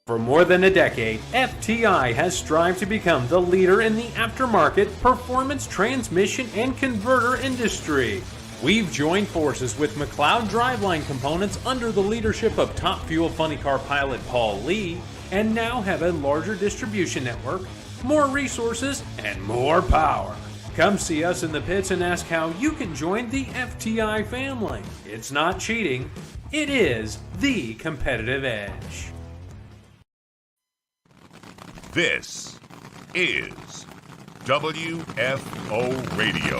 For more than a decade, FTI has strived to become the leader in the aftermarket performance transmission and converter industry. We've joined forces with McLeod driveline components under the leadership of Top Fuel Funny Car pilot Paul Lee, and now have a larger distribution network, more resources, and more power. Come see us in the pits and ask how you can join the FTI family. It's not cheating, it is the competitive edge. This is WFO Radio.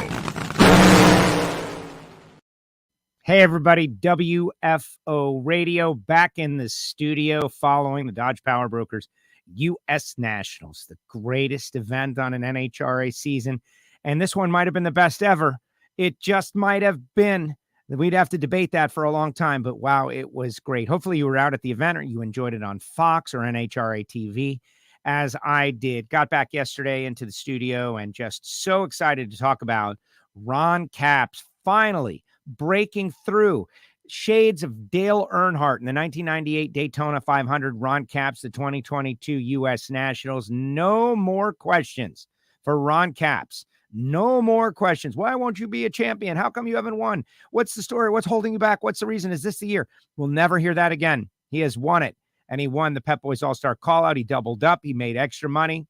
Hey, everybody. WFO Radio back in the studio following the Dodge Power Brokers U.S. Nationals, the greatest event on an NHRA season. And this one might have been the best ever. It just might have been. We'd have to debate that for a long time, but wow, it was great. Hopefully you were out at the event or you enjoyed it on Fox or NHRA TV. As I did. Got back yesterday into the studio and just so excited to talk about Ron Capps finally breaking through. Shades of Dale Earnhardt in the 1998 Daytona 500. Ron Capps, the 2022 U.S. Nationals. No more questions for Ron Capps. No more questions. Why won't you be a champion? How come you haven't won? What's the story? What's holding you back? What's the reason? Is this the year? We'll never hear that again. He has won it. And he won the Pep Boys All-Star Call-Out. He doubled up. He made extra money.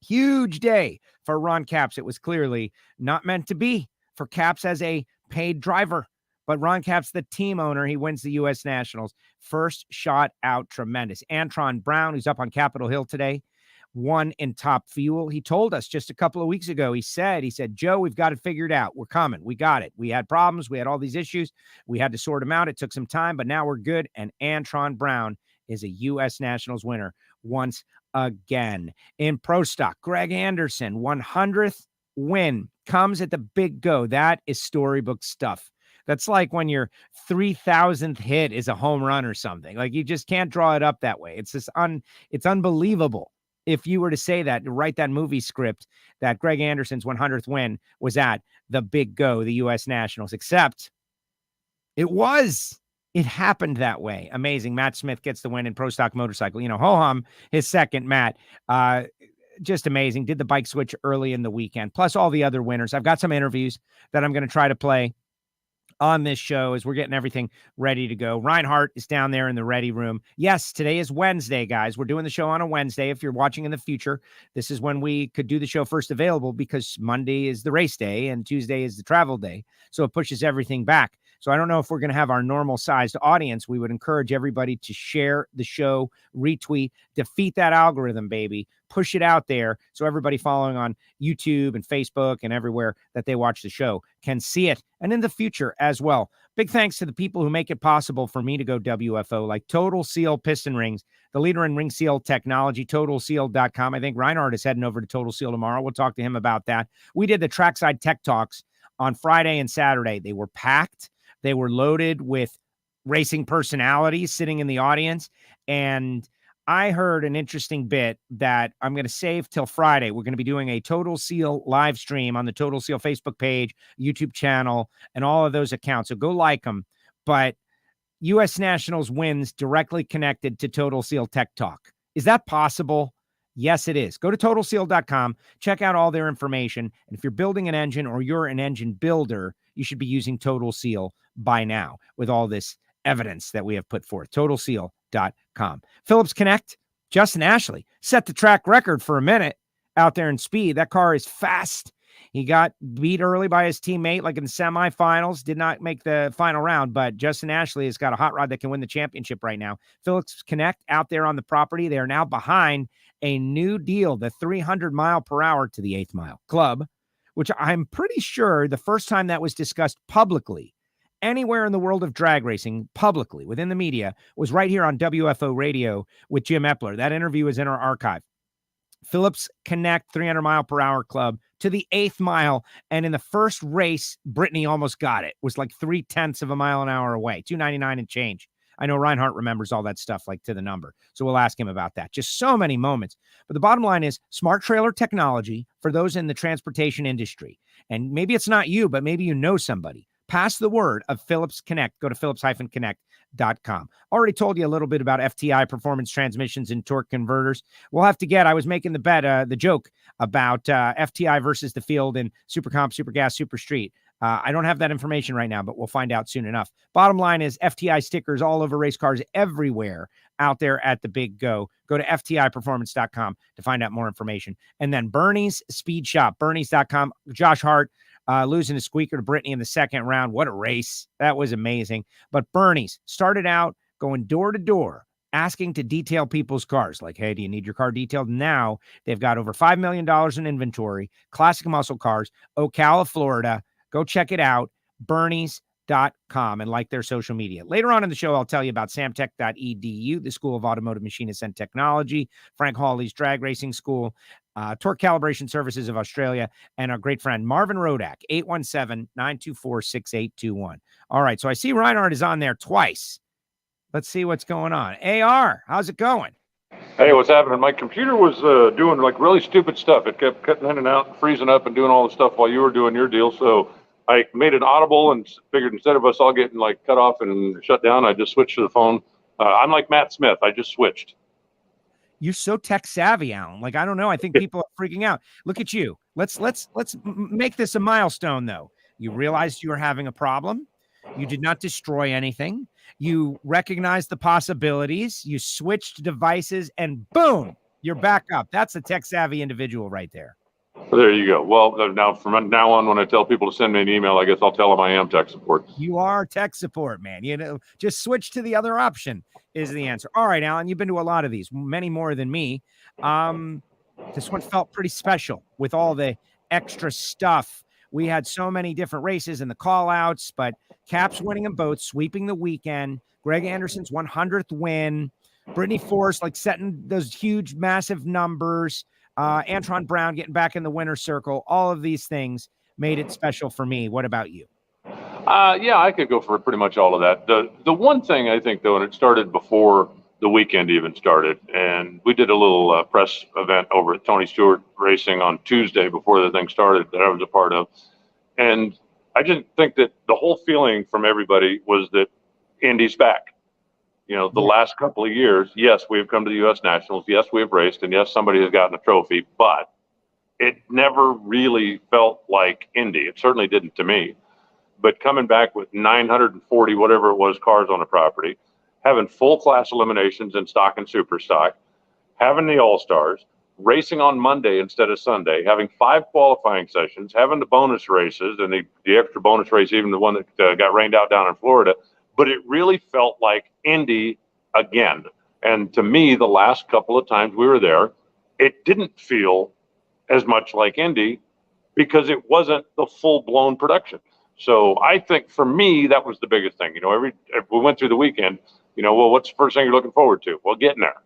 Huge day for Ron Capps. It was clearly not meant to be for Capps as a paid driver. But Ron Capps, the team owner, he wins the U.S. Nationals. First shot out, tremendous. Antron Brown, who's up on Capitol Hill today, won in Top Fuel. He told us just a couple of weeks ago, he said, Joe, we've got it figured out. We're coming. We got it. We had problems. We had all these issues. We had to sort them out. It took some time, but now we're good. And Antron Brown is a U.S. Nationals winner once again. In Pro Stock, Greg Anderson, 100th win, comes at the big go. That is storybook stuff. That's like when your 3,000th hit is a home run or something. Like, you just can't draw it up that way. It's just it's unbelievable. If you were to say that, to write that movie script, that Greg Anderson's 100th win was at the big go, the U.S. Nationals, except it happened that way. Amazing. Matt Smith gets the win in Pro Stock Motorcycle. You know, ho-hum, his second, Matt. Just amazing. Did the bike switch early in the weekend, plus all the other winners. I've got some interviews that I'm going to try to play on this show as we're getting everything ready to go. Reinhart is down there in the ready room. Yes, today is Wednesday, guys. We're doing the show on a Wednesday. If you're watching in the future, this is when we could do the show first available, because Monday is the race day and Tuesday is the travel day. So it pushes everything back. So I don't know if we're going to have our normal sized audience. We would encourage everybody to share the show, retweet, defeat that algorithm, baby. Push it out there so everybody following on YouTube and Facebook and everywhere that they watch the show can see it, and in the future as well. Big thanks to the people who make it possible for me to go WFO, like Total Seal Piston Rings, the leader in ring seal technology, TotalSeal.com. I think Reinhart is heading over to Total Seal tomorrow. We'll talk to him about that. We did the Trackside Tech Talks on Friday and Saturday. They were packed. They were loaded with racing personalities sitting in the audience. And I heard an interesting bit that I'm going to save till Friday. We're going to be doing a Total Seal live stream on the Total Seal Facebook page, YouTube channel, and all of those accounts. So go like them. But U.S. Nationals wins directly connected to Total Seal Tech Talk. Is that possible? Yes, it is. Go to TotalSeal.com. Check out all their information. And if you're building an engine or you're an engine builder, you should be using Total Seal by now with all this evidence that we have put forth. TotalSeal.com. Phillips Connect, Justin Ashley set the track record for a minute out there in speed. That car is fast. He got beat early by his teammate, like in the semifinals, did not make the final round, but Justin Ashley has got a hot rod that can win the championship right now. Phillips Connect out there on the property. They are now behind a new deal, the 300 mile per hour to the 8th Mile Club, which I'm pretty sure the first time that was discussed publicly anywhere in the world of drag racing, publicly within the media, was right here on WFO Radio with Jim Epler. That interview is in our archive. Phillips Connect 300 mile per hour club to the 8th mile. And in the first race, Brittany almost got it. It was like 0.3 of a mile an hour away, 299 and change. I know Reinhart remembers all that stuff like to the number. So we'll ask him about that. Just so many moments. But the bottom line is smart trailer technology for those in the transportation industry. And maybe it's not you, but maybe you know somebody. Pass the word of Phillips Connect. Go to phillips-connect.com. Already told you a little bit about FTI performance transmissions and torque converters. We'll have to I was making the joke about FTI versus the field in Super Comp, Super Gas, Super Street. I don't have that information right now, but we'll find out soon enough. Bottom line is FTI stickers all over race cars everywhere out there at the big go. Go to FTIperformance.com to find out more information. And then Bernie's Speed Shop, Bernie's.com. Josh Hart losing a squeaker to Brittany in the second round. What a race. That was amazing. But Bernie's started out going door to door, asking to detail people's cars. Like, hey, do you need your car detailed? Now they've got over $5 million in inventory, classic muscle cars, Ocala, Florida. Go check it out, bernies.com, and like their social media. Later on in the show, I'll tell you about samtech.edu, the School of Automotive Machinists and Technology, Frank Hawley's Drag Racing School, Torque Calibration Services of Australia, and our great friend Marvin Rodak, 817-924-6821. All right, so I see Reinhart is on there twice. Let's see what's going on. AR, how's it going? Hey, what's happening? My computer was doing like really stupid stuff. It kept cutting in and out, freezing up, and doing all the stuff while you were doing your deal. So I made it audible and figured instead of us all getting like cut off and shut down, I just switched to the phone. I'm like Matt Smith. I just switched. You're so tech savvy, Alan. Like, I don't know. I think people are freaking out. Look at you. Let's make this a milestone, though. You realized you were having a problem. You did not destroy anything. You recognized the possibilities. You switched devices, and boom, you're back up. That's a tech-savvy individual right there. There you go. Well, now from now on, when I tell people to send me an email, I guess I'll tell them I am tech support. You are tech support, man. You know, just switch to the other option is the answer. All right, Alan, you've been to a lot of these, many more than me. This one felt pretty special with all the extra stuff. We had so many different races and the call-outs, but Cap's winning them both, sweeping the weekend. Greg Anderson's 100th win. Brittany Force, like setting those huge, massive numbers. Antron Brown getting back in the winner's circle. All of these things made it special for me. What about you? Yeah, I could go for pretty much all of that. The one thing I think, though, and it started before the weekend even started, and we did a little press event over at Tony Stewart Racing on Tuesday before the thing started that I was a part of. And I didn't think that the whole feeling from everybody was that Indy's back. You know, the last couple of years, yes, we've come to the U.S. Nationals. Yes, we've raced. And yes, somebody has gotten a trophy. But it never really felt like Indy. It certainly didn't to me. But coming back with 940, whatever it was, cars on the property, having full class eliminations in stock and super stock, having the All-Stars, racing on Monday instead of Sunday, having 5 qualifying sessions, having the bonus races and the extra bonus race, even the one that got rained out down in Florida. But it really felt like Indy again. And to me, the last couple of times we were there, it didn't feel as much like Indy because it wasn't the full-blown production. So I think for me, that was the biggest thing. You know, we went through the weekend, you know, well, what's the first thing you're looking forward to? Well, getting there.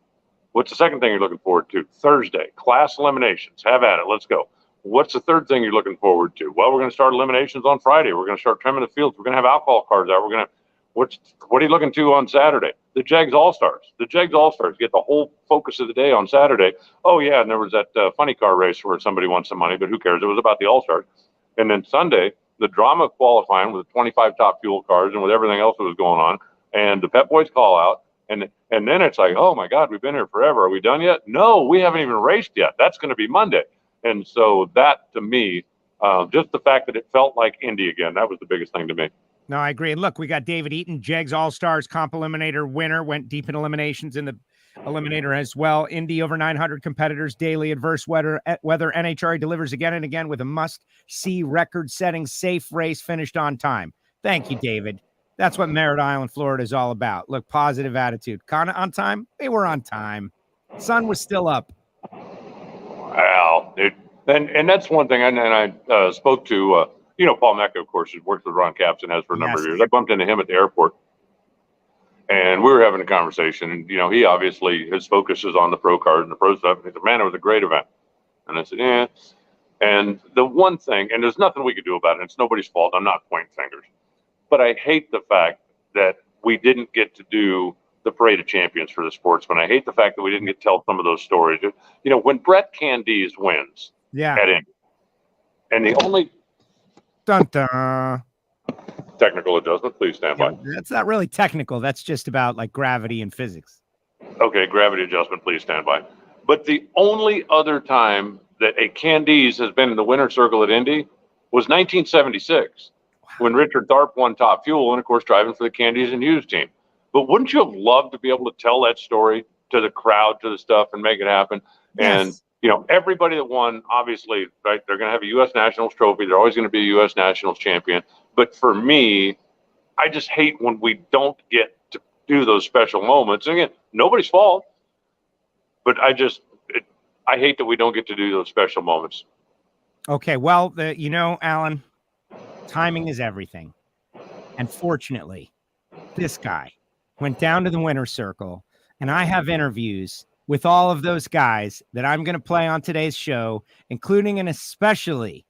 What's the second thing you're looking forward to? Thursday, class eliminations. Have at it. Let's go. What's the third thing you're looking forward to? Well, we're going to start eliminations on Friday. We're going to start trimming the fields. We're going to have alcohol cars out. We're going to, what are you looking to on Saturday? The Jegs All-Stars. The Jegs All-Stars get the whole focus of the day on Saturday. Oh, yeah, and there was that funny car race where somebody won some money, but who cares? It was about the All-Stars. And then Sunday, the drama of qualifying with 25 top fuel cars and with everything else that was going on, and the Pep Boys call out, and then it's like, oh, my God, we've been here forever. Are we done yet? No, we haven't even raced yet. That's going to be Monday. And so that, to me, just the fact that it felt like Indy again, that was the biggest thing to me. No, I agree. And look, we got David Eaton, Jegs All-Stars Comp Eliminator winner, went deep in eliminations in the Eliminator as well. Indy over 900 competitors, daily adverse weather. NHRA delivers again and again with a must-see record-setting safe race finished on time. Thank you, David. That's what Merritt Island, Florida is all about. Look, positive attitude. Kind of on time? They were on time. Sun was still up. Well, and that's one thing. And I spoke to, Paul Mecca, of course, who's worked with Ron Capps and has for a number of years. I bumped into him at the airport, and we were having a conversation. And, he obviously, his focus is on the pro cars and the pro stuff. And he said, man, it was a great event. And I said, yeah. And the one thing, and there's nothing we could do about it. It's nobody's fault. I'm not pointing fingers. But I hate the fact that we didn't get to do the Parade of Champions for the sportsmen. I hate the fact that we didn't get to tell some of those stories. When Brett Candies wins at Indy, and the only... Dun, dun. Technical adjustment, please stand by. That's not really technical. That's just about like gravity and physics. Okay, gravity adjustment, please stand by. But the only other time that a Candies has been in the winner's circle at Indy was 1976, when Richard Tharp won Top Fuel and, of course, driving for the Candies and Hughes team. But wouldn't you have loved to be able to tell that story to the crowd, to the stuff, and make it happen? Yes. And, you know, everybody that won, obviously, right, they're going to have a U.S. Nationals trophy. They're always going to be a U.S. Nationals champion. But for me, I just hate when we don't get to do those special moments. And again, nobody's fault. But I hate that we don't get to do those special moments. Okay, well, Alan, timing is everything. And fortunately, this guy went down to the winner's circle, and I have interviews with all of those guys that I'm going to play on today's show, including and especially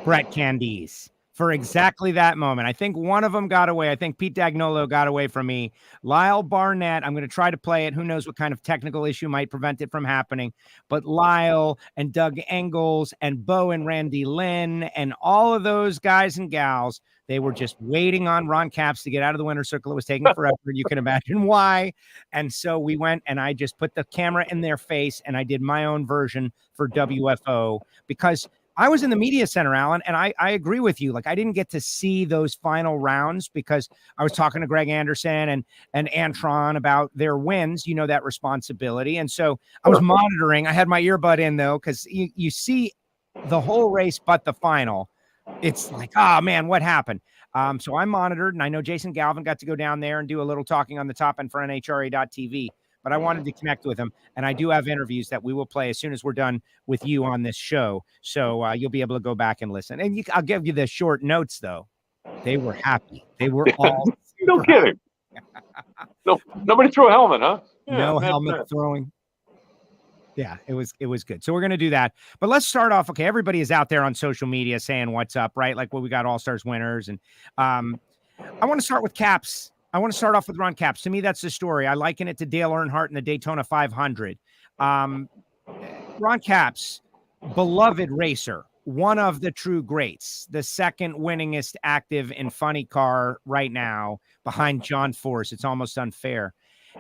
Brett Candies, for exactly that moment. I think one of them got away. I think Pete Dagnolo got away from me. Lyle Barnett, I'm going to try to play it. Who knows what kind of technical issue might prevent it from happening. But Lyle and Doug Engels and Bo and Randi Lynn and all of those guys and gals, they were just waiting on Ron Capps to get out of the winner's circle. It was taking forever. You can imagine why. And so we went and I just put the camera in their face and I did my own version for WFO because I was in the media center, Alan, and I agree with you. Like, I didn't get to see those final rounds because I was talking to Greg Anderson and Antron about their wins, that responsibility. And so I was monitoring. I had my earbud in, though, because you see the whole race but the final. It's like, oh, man, what happened? So I monitored, and I know Jason Galvin got to go down there and do a little talking on the top end for NHRA.TV. But I wanted to connect with him, and I do have interviews that we will play as soon as we're done with you on this show. So you'll be able to go back and listen. And I'll give you the short notes, though. They were happy. They were all no kidding. No, nobody threw a helmet, huh? Yeah, no helmet throwing. Yeah, it was good. So we're going to do that. But let's start off. Okay, everybody is out there on social media saying what's up, right? Like, well, we got All-Stars winners. And I want to start with Capps. I want to start off with Ron Capps. To me, that's the story. I liken it to Dale Earnhardt in the Daytona 500. Ron Capps, beloved racer, one of the true greats, the second winningest active in funny car right now behind John Force. It's almost unfair.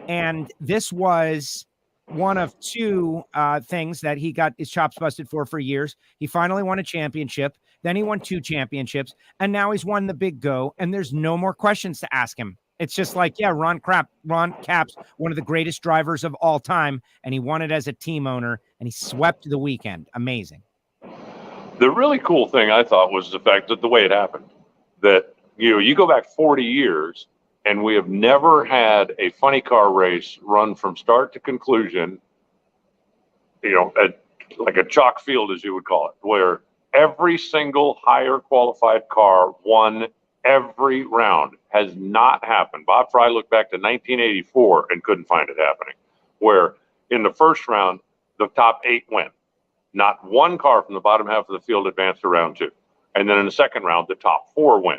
And this was one of two things that he got his chops busted for years. He finally won a championship. Then he won 2 championships. And now he's won the big go. And there's no more questions to ask him. It's just like, yeah, Ron Capps, one of the greatest drivers of all time, and he won it as a team owner, and he swept the weekend. Amazing. The really cool thing I thought was the fact that the way it happened, that you go back 40 years, and we have never had a funny car race run from start to conclusion, like a chalk field, as you would call it, where every single higher qualified car won every round. Has not happened. Bob Fry looked back to 1984 and couldn't find it happening, where in the first round, the top 8 win. Not one car from the bottom half of the field advanced to round 2. And then in the second round, the top 4 win.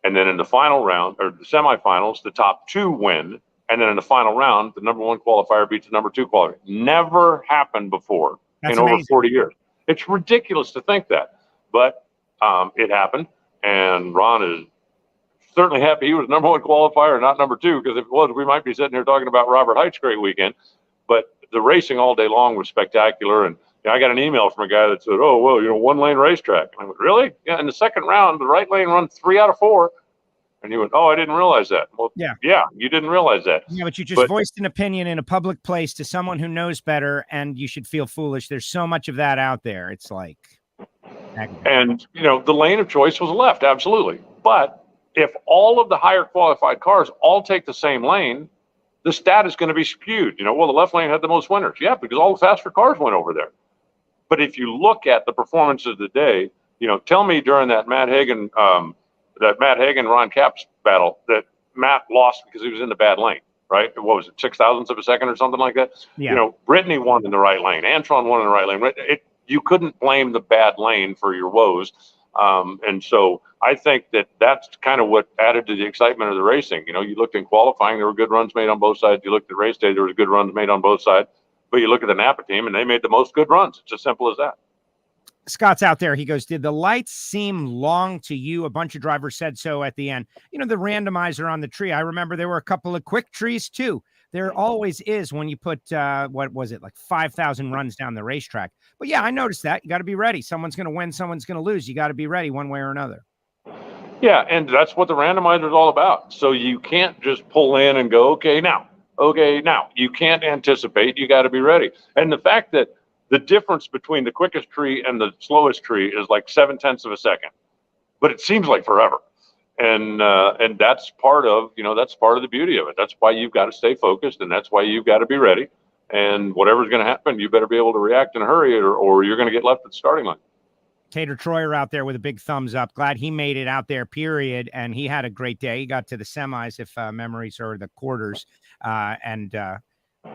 And then in the final round, or the semifinals, the top 2 win. And then in the final round, the number 1 qualifier beats the number 2 qualifier. Never happened before. That's in amazing. Over 40 years. It's ridiculous to think that. But it happened. And Ron is certainly happy he was number 1 qualifier, not number 2, because if it was, we might be sitting here talking about Robert Height's great weekend. But the racing all day long was spectacular. And I got an email from a guy that said, oh, well, 1-lane racetrack. And I went, really? Yeah, in the second round, the right lane run 3 out of 4. And he went, oh, I didn't realize that. Well, yeah, you didn't realize that. Yeah, but you just voiced an opinion in a public place to someone who knows better, and you should feel foolish. There's so much of that out there. It's like... And, the lane of choice was left, absolutely. But if all of the higher qualified cars all take the same lane, the stat is going to be skewed. Well, the left lane had the most winners. Yeah, because all the faster cars went over there. But if you look at the performance of the day, tell me during that Matt Hagan, Ron Capps battle that Matt lost because he was in the bad lane, right? What was it, 0.006 of a second or something like that? Yeah. Brittany won in the right lane. Antron won in the right lane. You couldn't blame the bad lane for your woes. And so I think that's kind of what added to the excitement of the racing. You looked in qualifying, there were good runs made on both sides. You looked at race day, there was good runs made on both sides. But you look at the Napa team, and they made the most good runs. It's as simple as that. Scott's out there. He goes, did the lights seem long to you? A bunch of drivers said so at the end. You know, the randomizer on the tree. I remember there were a couple of quick trees too. There always is when you put, what was it, like 5,000 runs down the racetrack. But yeah, I noticed that. You got to be ready. Someone's going to win, someone's going to lose. You got to be ready one way or another. Yeah, and that's what the randomizer is all about. So you can't just pull in and go, okay, now. You can't anticipate. You got to be ready. And the fact that the difference between the quickest tree and the slowest tree is like 0.7 of a second, but it seems like forever. And that's part of the beauty of it. That's why you've got to stay focused, and that's why you've got to be ready. And whatever's going to happen, you better be able to react in a hurry, or you're going to get left at the starting line. Tater Troyer out there with a big thumbs up. Glad he made it out there, period. And he had a great day. He got to the semis, if memories are the quarters, and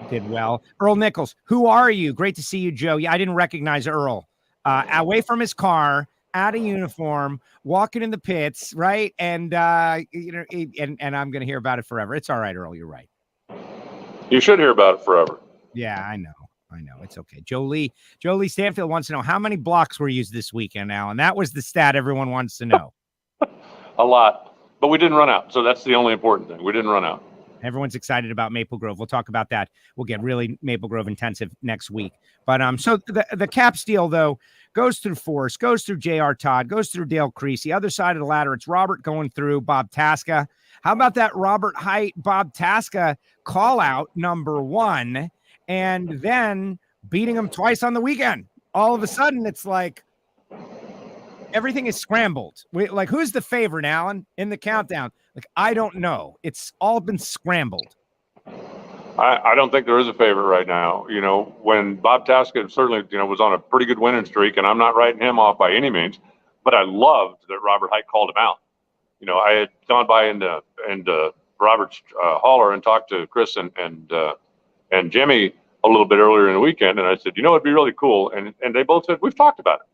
did well. Earl Nichols, who are you? Great to see you, Joe. Yeah, I didn't recognize Earl. Away from his car, out of uniform, walking in the pits, right? And and I'm going to hear about it forever. It's all right, Earl. You're right. You should hear about it forever. Yeah, I know. It's okay. Joe Lee Stanfield wants to know how many blocks were used this weekend, Alan. That was the stat everyone wants to know. A lot, but we didn't run out. So that's the only important thing. We didn't run out. Everyone's excited about Maple Grove. We'll talk about that. We'll get really Maple Grove intensive next week. But so the Caps deal, though, goes through Force, goes through J.R. Todd, goes through Dale Creasy. Other side of the ladder, it's Robert going through Bob Tasca. How about that Robert Height, Bob Tasca call out number one, and then beating him twice on the weekend? All of a sudden, it's like everything is scrambled. Like, who's the favorite, Alan, in the countdown? Like, I don't know. It's all been scrambled. I don't think there is a favorite right now. You know, when Bob Tasca certainly, was on a pretty good winning streak, and I'm not writing him off by any means, but I loved that Robert Height called him out. I had gone by into Robert's hauler and talked to Chris and Jimmy a little bit earlier in the weekend, and I said, it'd be really cool. And they both said, we've talked about it.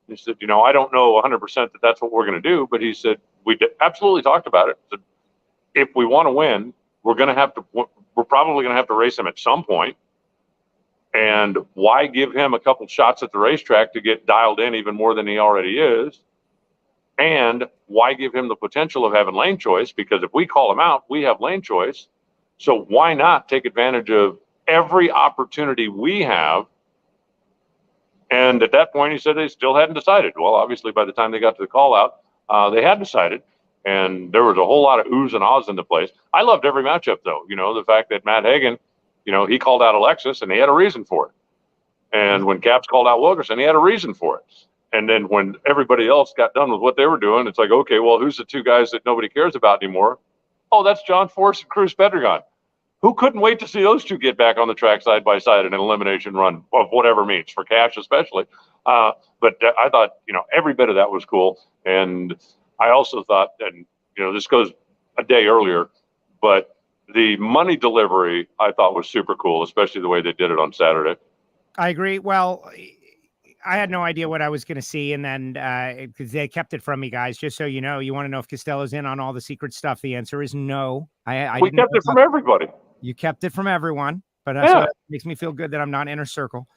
He said, I don't know 100% that that's what we're going to do, but he said, absolutely talked about it. Said, if we want to win, we're probably going to have to race him at some point. And why give him a couple shots at the racetrack to get dialed in even more than he already is? And why give him the potential of having lane choice? Because if we call him out, we have lane choice. So why not take advantage of every opportunity we have? And at that point, he said they still hadn't decided. Well, obviously, by the time they got to the call out, they had decided. And there was a whole lot of oohs and ahs in the place. I loved every matchup, though. The fact that Matt Hagan, he called out Alexis, and he had a reason for it. And when Caps called out Wilkerson, he had a reason for it. And then when everybody else got done with what they were doing, it's like, okay, well, who's the two guys that nobody cares about anymore? Oh, that's John Force and Cruz Pedregon. Who couldn't wait to see those two get back on the track side by side in an elimination run of whatever means, for cash especially. But I thought, every bit of that was cool. And I also thought, and, this goes a day earlier, but the money delivery I thought was super cool, especially the way they did it on Saturday. I agree. Well, I had no idea what I was going to see. And then because they kept it from me, guys, just so you know, you want to know if Costello's in on all the secret stuff. The answer is no. We kept it from everybody. You kept it from everyone, but yeah. So it makes me feel good that I'm not inner circle.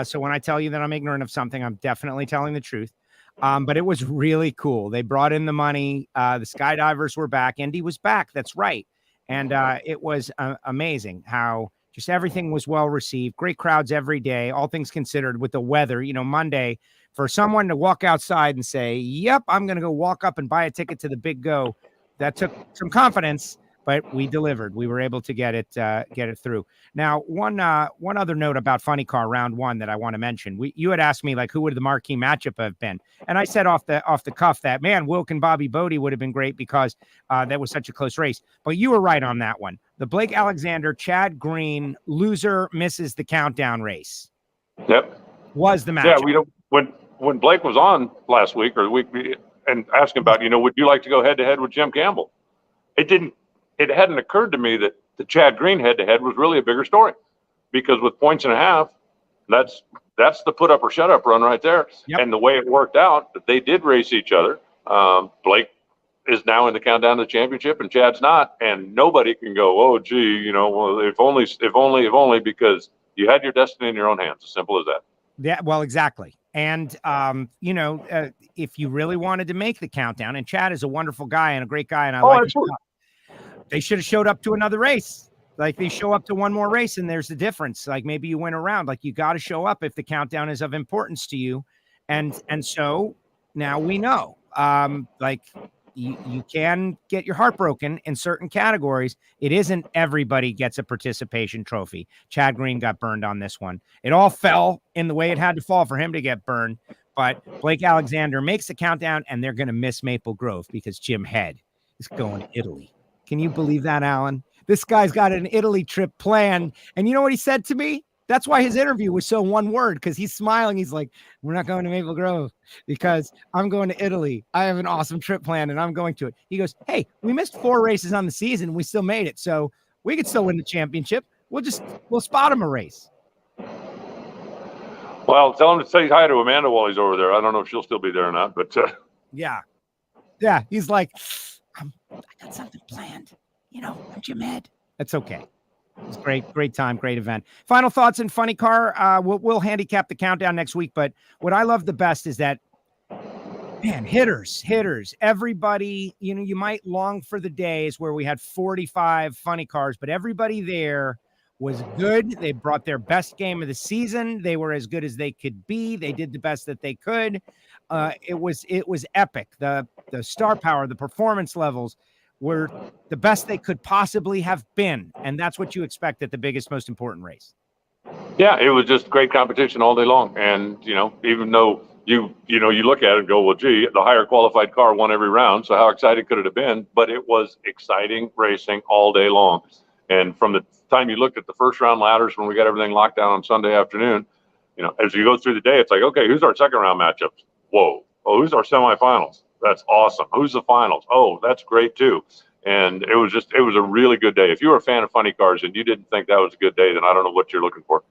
So when I tell you that I'm ignorant of something, I'm definitely telling the truth. But it was really cool. They brought in the money. The skydivers were back. Indy was back. That's right. And it was amazing how just everything was well received. Great crowds every day, all things considered, with the weather. Monday, for someone to walk outside and say, yep, I'm going to go walk up and buy a ticket to the Big Go, that took some confidence. But we delivered. We were able to get it through. Now, one other note about Funny Car Round 1 that I want to mention. You had asked me, like, who would the marquee matchup have been? And I said off the cuff that, man, Wilk and Bobby Bodie would have been great because that was such a close race. But you were right on that one. The Blake Alexander, Chad Green, loser misses the countdown race. Yep. Was the matchup. Yeah, when Blake was on last week or the week and asking about, would you like to go head-to-head with Jim Campbell? It hadn't occurred to me that the Chad Green head-to-head was really a bigger story, because with 1.5 points, that's the put-up or shut-up run right there. Yep. And the way it worked out, that they did race each other. Blake is now in the countdown to the championship, and Chad's not. And nobody can go, oh, gee, well, if only, because you had your destiny in your own hands. As simple as that. Yeah, well, exactly. And, if you really wanted to make the countdown, and Chad is a wonderful guy and a great guy, and I like him, they should have showed up to another race. Like, they show up to one more race, and there's the difference. Like, maybe you win a round. Like, you got to show up if the countdown is of importance to you. And so now we know, you can get your heart broken in certain categories. It isn't everybody gets a participation trophy. Chad Green got burned on this one. It all fell in the way it had to fall for him to get burned. But Blake Alexander makes the countdown, and they're going to miss Maple Grove because Jim Head is going to Italy. Can you believe that, Alan? This guy's got an Italy trip planned. And you know what he said to me? That's why his interview was so one word, because he's smiling. He's like, we're not going to Maple Grove because I'm going to Italy. I have an awesome trip planned and I'm going to it. He goes, hey, we missed 4 races on the season. We still made it. So we could still win the championship. We'll spot him a race. Well, tell him to say hi to Amanda while he's over there. I don't know if she'll still be there or not, but yeah. He's like, I got something planned. I'm Jim Head. That's okay. It's great time, great event. Final thoughts in Funny Car. We'll handicap the countdown next week. But what I love the best is that, man, hitters, everybody, you might long for the days where we had 45 funny cars, but everybody there was good. They brought their best game of the season. They were as good as they could be. They did the best that they could. It was epic. The star power, the performance levels were the best they could possibly have been. And that's what you expect at the biggest, most important race. Yeah, it was just great competition all day long. And, even though you look at it and go, well, gee, the higher qualified car won every round. So how excited could it have been? But it was exciting racing all day long. And from the time you looked at the first round ladders, when we got everything locked down on Sunday afternoon, as you go through the day, it's like, okay, who's our second round matchups? Whoa. Oh, who's our semifinals? That's awesome. Who's the finals? Oh, that's great too. And it was a really good day. If you were a fan of funny cars and you didn't think that was a good day, then I don't know what you're looking for.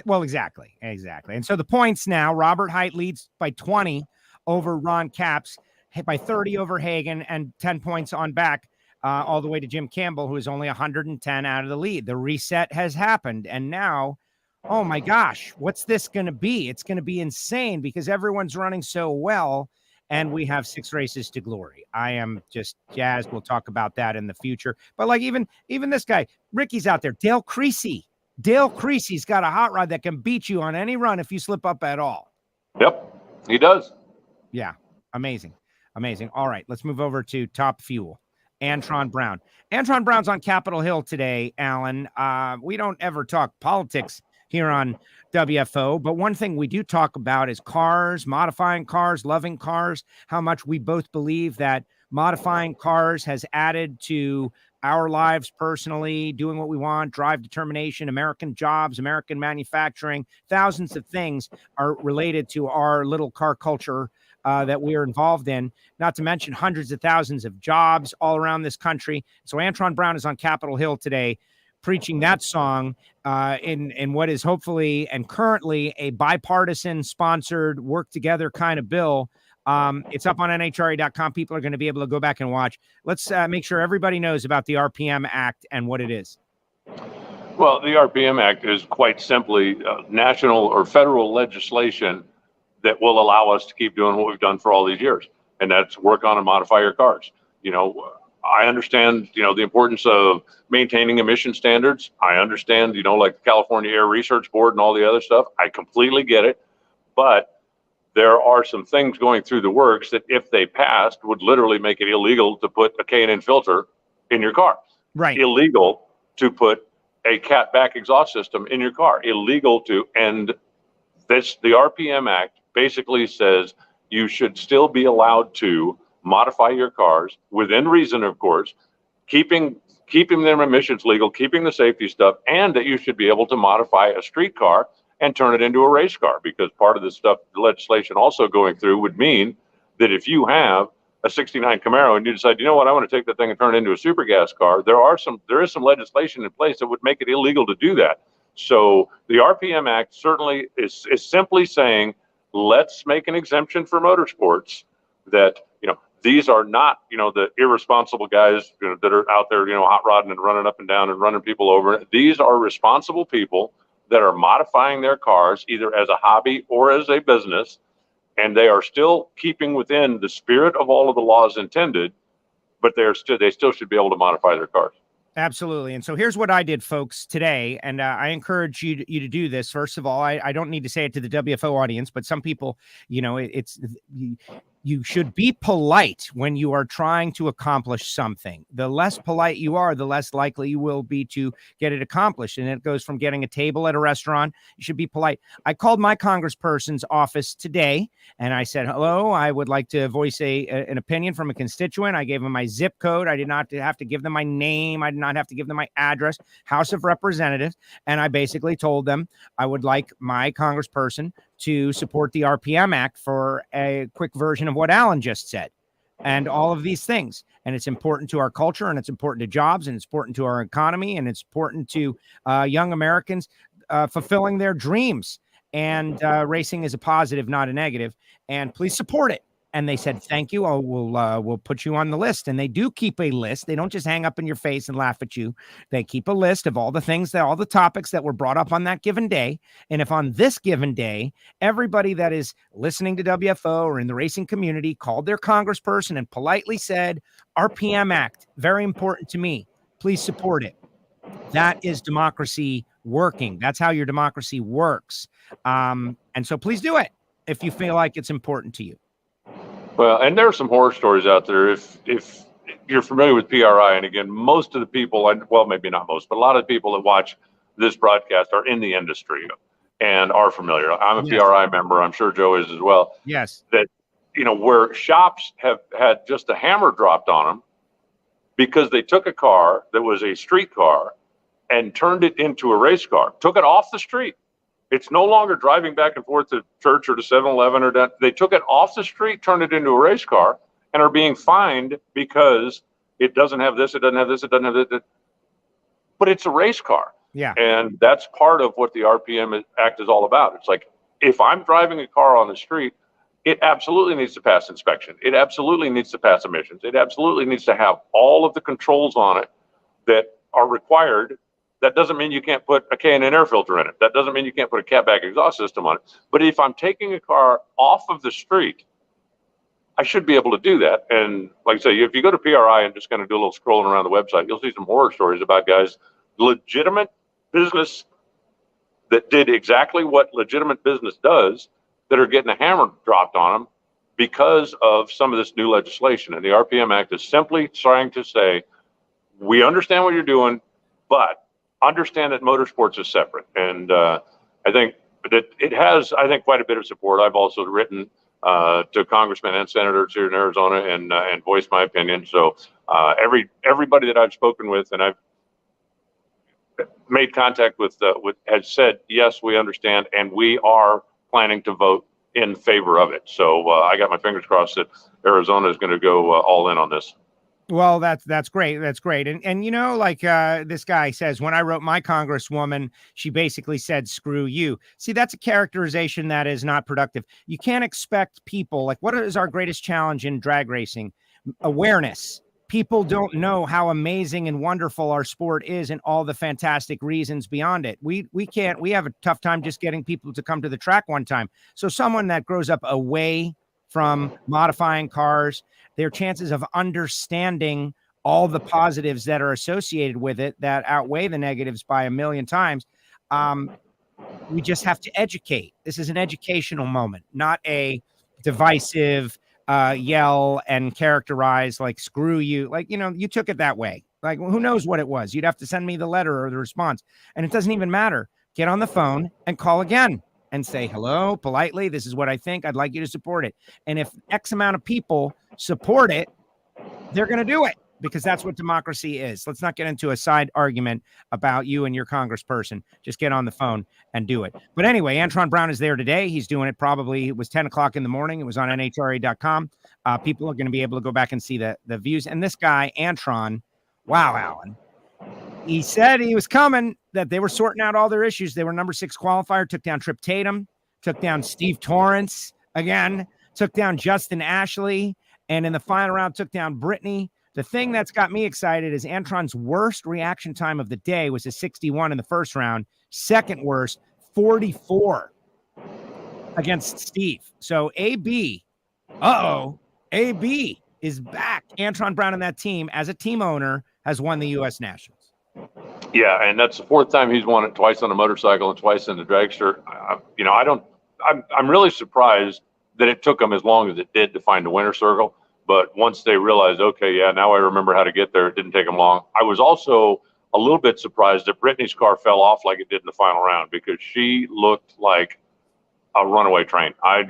Well, exactly. And so the points now, Robert Height leads by 20 over Ron Capps, hit by 30 over Hagan, and 10 points on back all the way to Jim Campbell, who is only 110 out of the lead. The reset has happened. And now, oh my gosh, what's this going to be? It's going to be insane because everyone's running so well. And we have 6 races to glory. I am just jazzed. We'll talk about that in the future. But like even this guy, Ricky's out there. Dale Creasy's got a hot rod that can beat you on any run if you slip up at all. Yep, he does. Yeah, amazing. All right, let's move over to Top Fuel. Antron Brown. Antron Brown's on Capitol Hill today, Alan. We don't ever talk politics here on WFO, but one thing we do talk about is cars, modifying cars, loving cars, how much we both believe that modifying cars has added to our lives personally, doing what we want, drive determination, American jobs, American manufacturing, thousands of things are related to our little car culture that we are involved in, not to mention hundreds of thousands of jobs all around this country. So Antron Brown is on Capitol Hill today preaching that song in what is hopefully and currently a bipartisan sponsored work together kind of bill. It's up on NHRA.com. People are going to be able to go back and watch. Let's make sure everybody knows about the RPM Act and what it is. Well, the RPM Act is quite simply national or federal legislation that will allow us to keep doing what we've done for all these years. And that's work on and modify your cars. I understand, the importance of maintaining emission standards. I understand, like the California Air Research Board and all the other stuff. I completely get it. But there are some things going through the works that if they passed would literally make it illegal to put a K&N filter in your car. Right. Illegal to put a cat back exhaust system in your car. Illegal to, and the RPM Act basically says you should still be allowed to modify your cars within reason, of course, keeping them emissions legal, keeping the safety stuff, and that you should be able to modify a street car and turn it into a race car, because part of this stuff, the legislation also going through would mean that if you have a 69 Camaro and you decide, I want to take that thing and turn it into a super gas car, there is some legislation in place that would make it illegal to do that. So the RPM Act certainly is simply saying, let's make an exemption for motorsports that, these are not, the irresponsible guys that are out there, hot rodding and running up and down and running people over. These are responsible people that are modifying their cars either as a hobby or as a business, and they are still keeping within the spirit of all of the laws intended, but they still should be able to modify their cars. Absolutely. And so here's what I did, folks, today. And I encourage you to do this. First of all, I don't need to say it to the WFO audience, but some people, you should be polite when you are trying to accomplish something. The less polite you are, the less likely you will be to get it accomplished. And it goes from getting a table at a restaurant. You should be polite. I called my congressperson's office today and I said, hello, I would like to voice an opinion from a constituent. I gave them my zip code. I did not have to give them my name. I did not have to give them my address, House of Representatives. And I basically told them I would like my congressperson to support the RPM Act for a quick version of what Alan just said and all of these things. And it's important to our culture, and it's important to jobs, and it's important to our economy, and it's important to young Americans fulfilling their dreams. And racing is a positive, not a negative. And please support it. And they said, thank you. We'll put you on the list. And they do keep a list. They don't just hang up in your face and laugh at you. They keep a list of all the things all the topics that were brought up on that given day. And if on this given day, everybody that is listening to WFO or in the racing community called their congressperson and politely said, RPM Act, very important to me, please support it. That is democracy working. That's how your democracy works. And so please do it if you feel like it's important to you. Well, and there are some horror stories out there. If you're familiar with PRI, and again, most of the people, well, maybe not most, but a lot of the people that watch this broadcast are in the industry and are familiar. I'm a PRI member. I'm sure Joe is as well. Yes. That, where shops have had just a hammer dropped on them because they took a car that was a street car and turned it into a race car, took it off the street. It's no longer driving back and forth to church or to 7-Eleven or that. They took it off the street, turned it into a race car, and are being fined because it doesn't have this, it doesn't have this, it doesn't have that. But it's a race car. Yeah. And that's part of what the RPM Act is all about. It's like, if I'm driving a car on the street, it absolutely needs to pass inspection. It absolutely needs to pass emissions. It absolutely needs to have all of the controls on it that are required. That doesn't mean you can't put a K&N air filter in it. That doesn't mean you can't put a catback exhaust system on it. But if I'm taking a car off of the street, I should be able to do that. And like I say, if you go to PRI and just kind of do a little scrolling around the website, you'll see some horror stories about guys, legitimate business that did exactly what legitimate business does, that are getting a hammer dropped on them because of some of this new legislation. And the RPM Act is simply trying to say, we understand what you're doing, but understand that motorsports is separate. And I think that it has, quite a bit of support. I've also written to congressmen and senators here in Arizona and voiced my opinion. So everybody that I've spoken with and I've made contact with has said, yes, we understand, and we are planning to vote in favor of it. So I got my fingers crossed that Arizona is going to go all in on this. Well, that's great. That's great. And this guy says, when I wrote my congresswoman, she basically said, screw you. See, that's a characterization that is not productive. You can't expect people, what is our greatest challenge in drag racing? Awareness. People don't know how amazing and wonderful our sport is and all the fantastic reasons beyond it. We have a tough time just getting people to come to the track one time. So someone that grows up away from modifying cars, their chances of understanding all the positives that are associated with it that outweigh the negatives by a million times. We just have to educate. This is an educational moment, not a divisive yell and characterize like, screw you. You took it that way. Who knows what it was? You'd have to send me the letter or the response. And it doesn't even matter. Get on the phone and call again and say, hello, politely, this is what I think. I'd like you to support it. And if X amount of people support it, they're going to do it because that's what democracy is. Let's not get into a side argument about you and your congressperson. Just get on the phone and do it. But anyway, Antron Brown is there today. He's doing it it was 10 o'clock in the morning. It was on NHRA.com. People are going to be able to go back and see the views. And this guy, Antron, wow, Alan, he said he was coming, that they were sorting out all their issues. They were number 6 qualifier, took down Trip Tatum, took down Steve Torrence again, took down Justin Ashley, and in the final round took down Brittany. The thing that's got me excited is Antron's worst reaction time of the day was a 61 in the first round. Second worst, 44 against Steve. So AB is back. Antron Brown and that team, as a team owner, has won the U.S. Nationals. Yeah, and that's the fourth time he's won it, twice on a motorcycle and twice in the dragster. I'm really surprised that it took them as long as it did to find the winner's circle. But once they realized, okay, yeah, now I remember how to get there, it didn't take them long. I was also a little bit surprised that Brittany's car fell off like it did in the final round, because she looked like a runaway train. I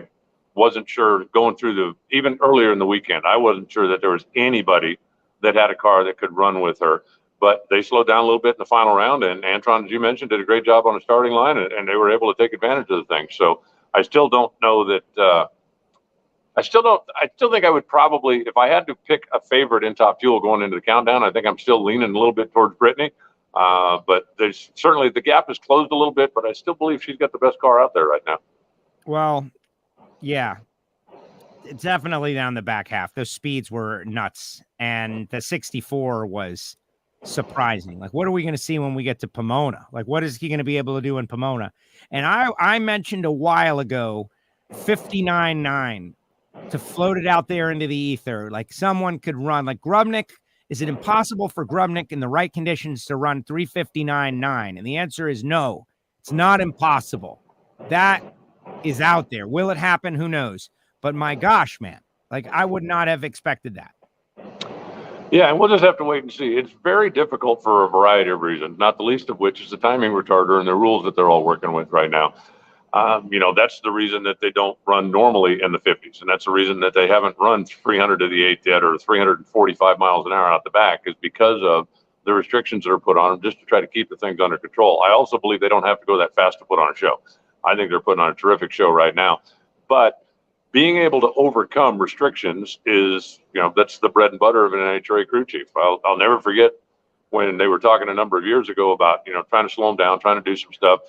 wasn't sure going through even earlier in the weekend, I wasn't sure that there was anybody that had a car that could run with her. But they slowed down a little bit in the final round, and Antron, as you mentioned, did a great job on the starting line, and they were able to take advantage of the thing. So I still don't know that. I still think I would probably, if I had to pick a favorite in Top Fuel going into the countdown, I think I'm still leaning a little bit towards Brittany. But there's certainly, the gap has closed a little bit, but I still believe she's got the best car out there right now. Well, yeah, it's definitely down the back half. Those speeds were nuts, and the 64 was surprising. Like, what are we going to see when we get to Pomona? Like, what is he going to be able to do in Pomona? And I mentioned a while ago 59.9 to float it out there into the ether. Like, someone could run like Grubnick. Is it impossible for Grubnick in the right conditions to run 359.9? And the answer is no, it's not impossible. That is out there. Will it happen? Who knows? But my gosh, man, like, I would not have expected that. Yeah, and we'll just have to wait and see. It's very difficult for a variety of reasons, not the least of which is the timing retarder and the rules that they're all working with right now. That's the reason that they don't run normally in the 50s. And that's the reason that they haven't run 300 to the 8th yet, or 345 miles an hour out the back, is because of the restrictions that are put on them, just to try to keep the things under control. I also believe they don't have to go that fast to put on a show. I think they're putting on a terrific show right now. But being able to overcome restrictions is, that's the bread and butter of an NHRA crew chief. I'll never forget when they were talking a number of years ago about, trying to slow them down, trying to do some stuff.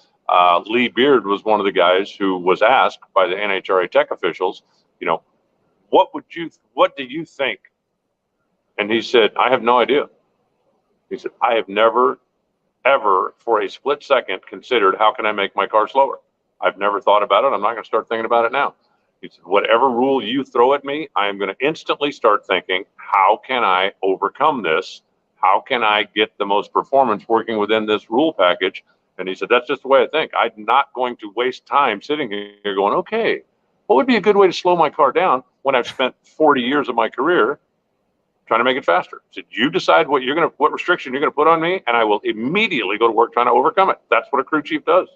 Lee Beard was one of the guys who was asked by the NHRA tech officials, what do you think? And he said, I have no idea. He said, I have never, ever for a split second considered, how can I make my car slower? I've never thought about it. I'm not going to start thinking about it now. He said, whatever rule you throw at me, I am going to instantly start thinking, how can I overcome this? How can I get the most performance working within this rule package? And he said, that's just the way I think. I'm not going to waste time sitting here going, okay, what would be a good way to slow my car down when I've spent 40 years of my career trying to make it faster? He said, you decide what restriction you're going to put on me, and I will immediately go to work trying to overcome it. That's what a crew chief does.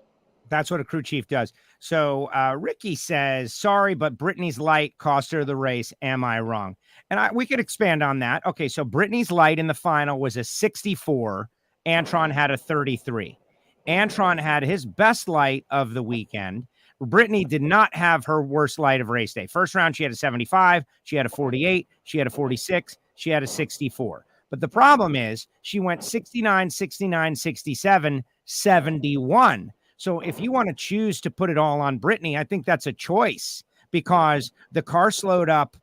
That's what a crew chief does. So Ricky says, sorry, but Brittany's light cost her the race. Am I wrong? And we could expand on that. Okay, so Brittany's light in the final was a 64. Antron had a 33. Antron had his best light of the weekend. Brittany did not have her worst light of race day. First round, she had a 75. She had a 48. She had a 46. She had a 64. But the problem is she went 69, 69, 67, 71. So if you want to choose to put it all on Brittany, I think that's a choice, because the car slowed up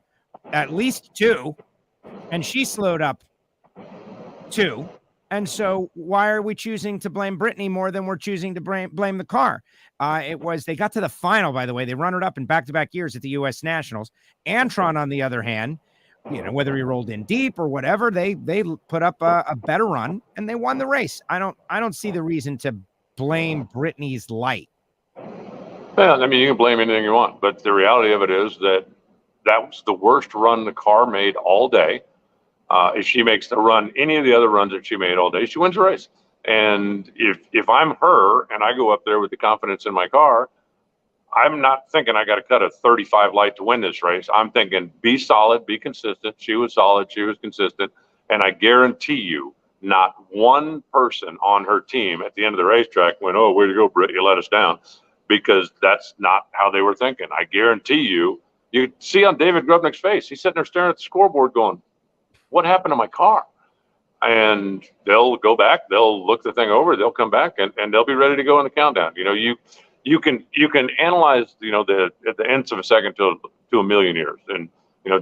at least 2 and she slowed up 2. And so why are we choosing to blame Brittany more than we're choosing to blame the car? They got to the final, by the way. They run it up in back-to-back years at the U.S. Nationals. Antron, on the other hand, whether he rolled in deep or whatever, they put up a better run and they won the race. I don't see the reason to blame Brittany's light. Well, I mean, you can blame anything you want, but the reality of it is that was the worst run the car made all day. If she makes the run, any of the other runs that she made all day, she wins the race. And if I'm her and I go up there with the confidence in my car, I'm not thinking I got to cut a 35 light to win this race. I'm thinking, be solid, be consistent. She was solid, she was consistent. And I guarantee you, not one person on her team at the end of the racetrack went, oh, way to go, Britt, you let us down, because that's not how they were thinking. I guarantee you see on David Grubnick's face, he's sitting there staring at the scoreboard going, what happened to my car? And they'll go back, they'll look the thing over, they'll come back, and they'll be ready to go in the countdown. You can analyze, at the ends of a second to a million years. And,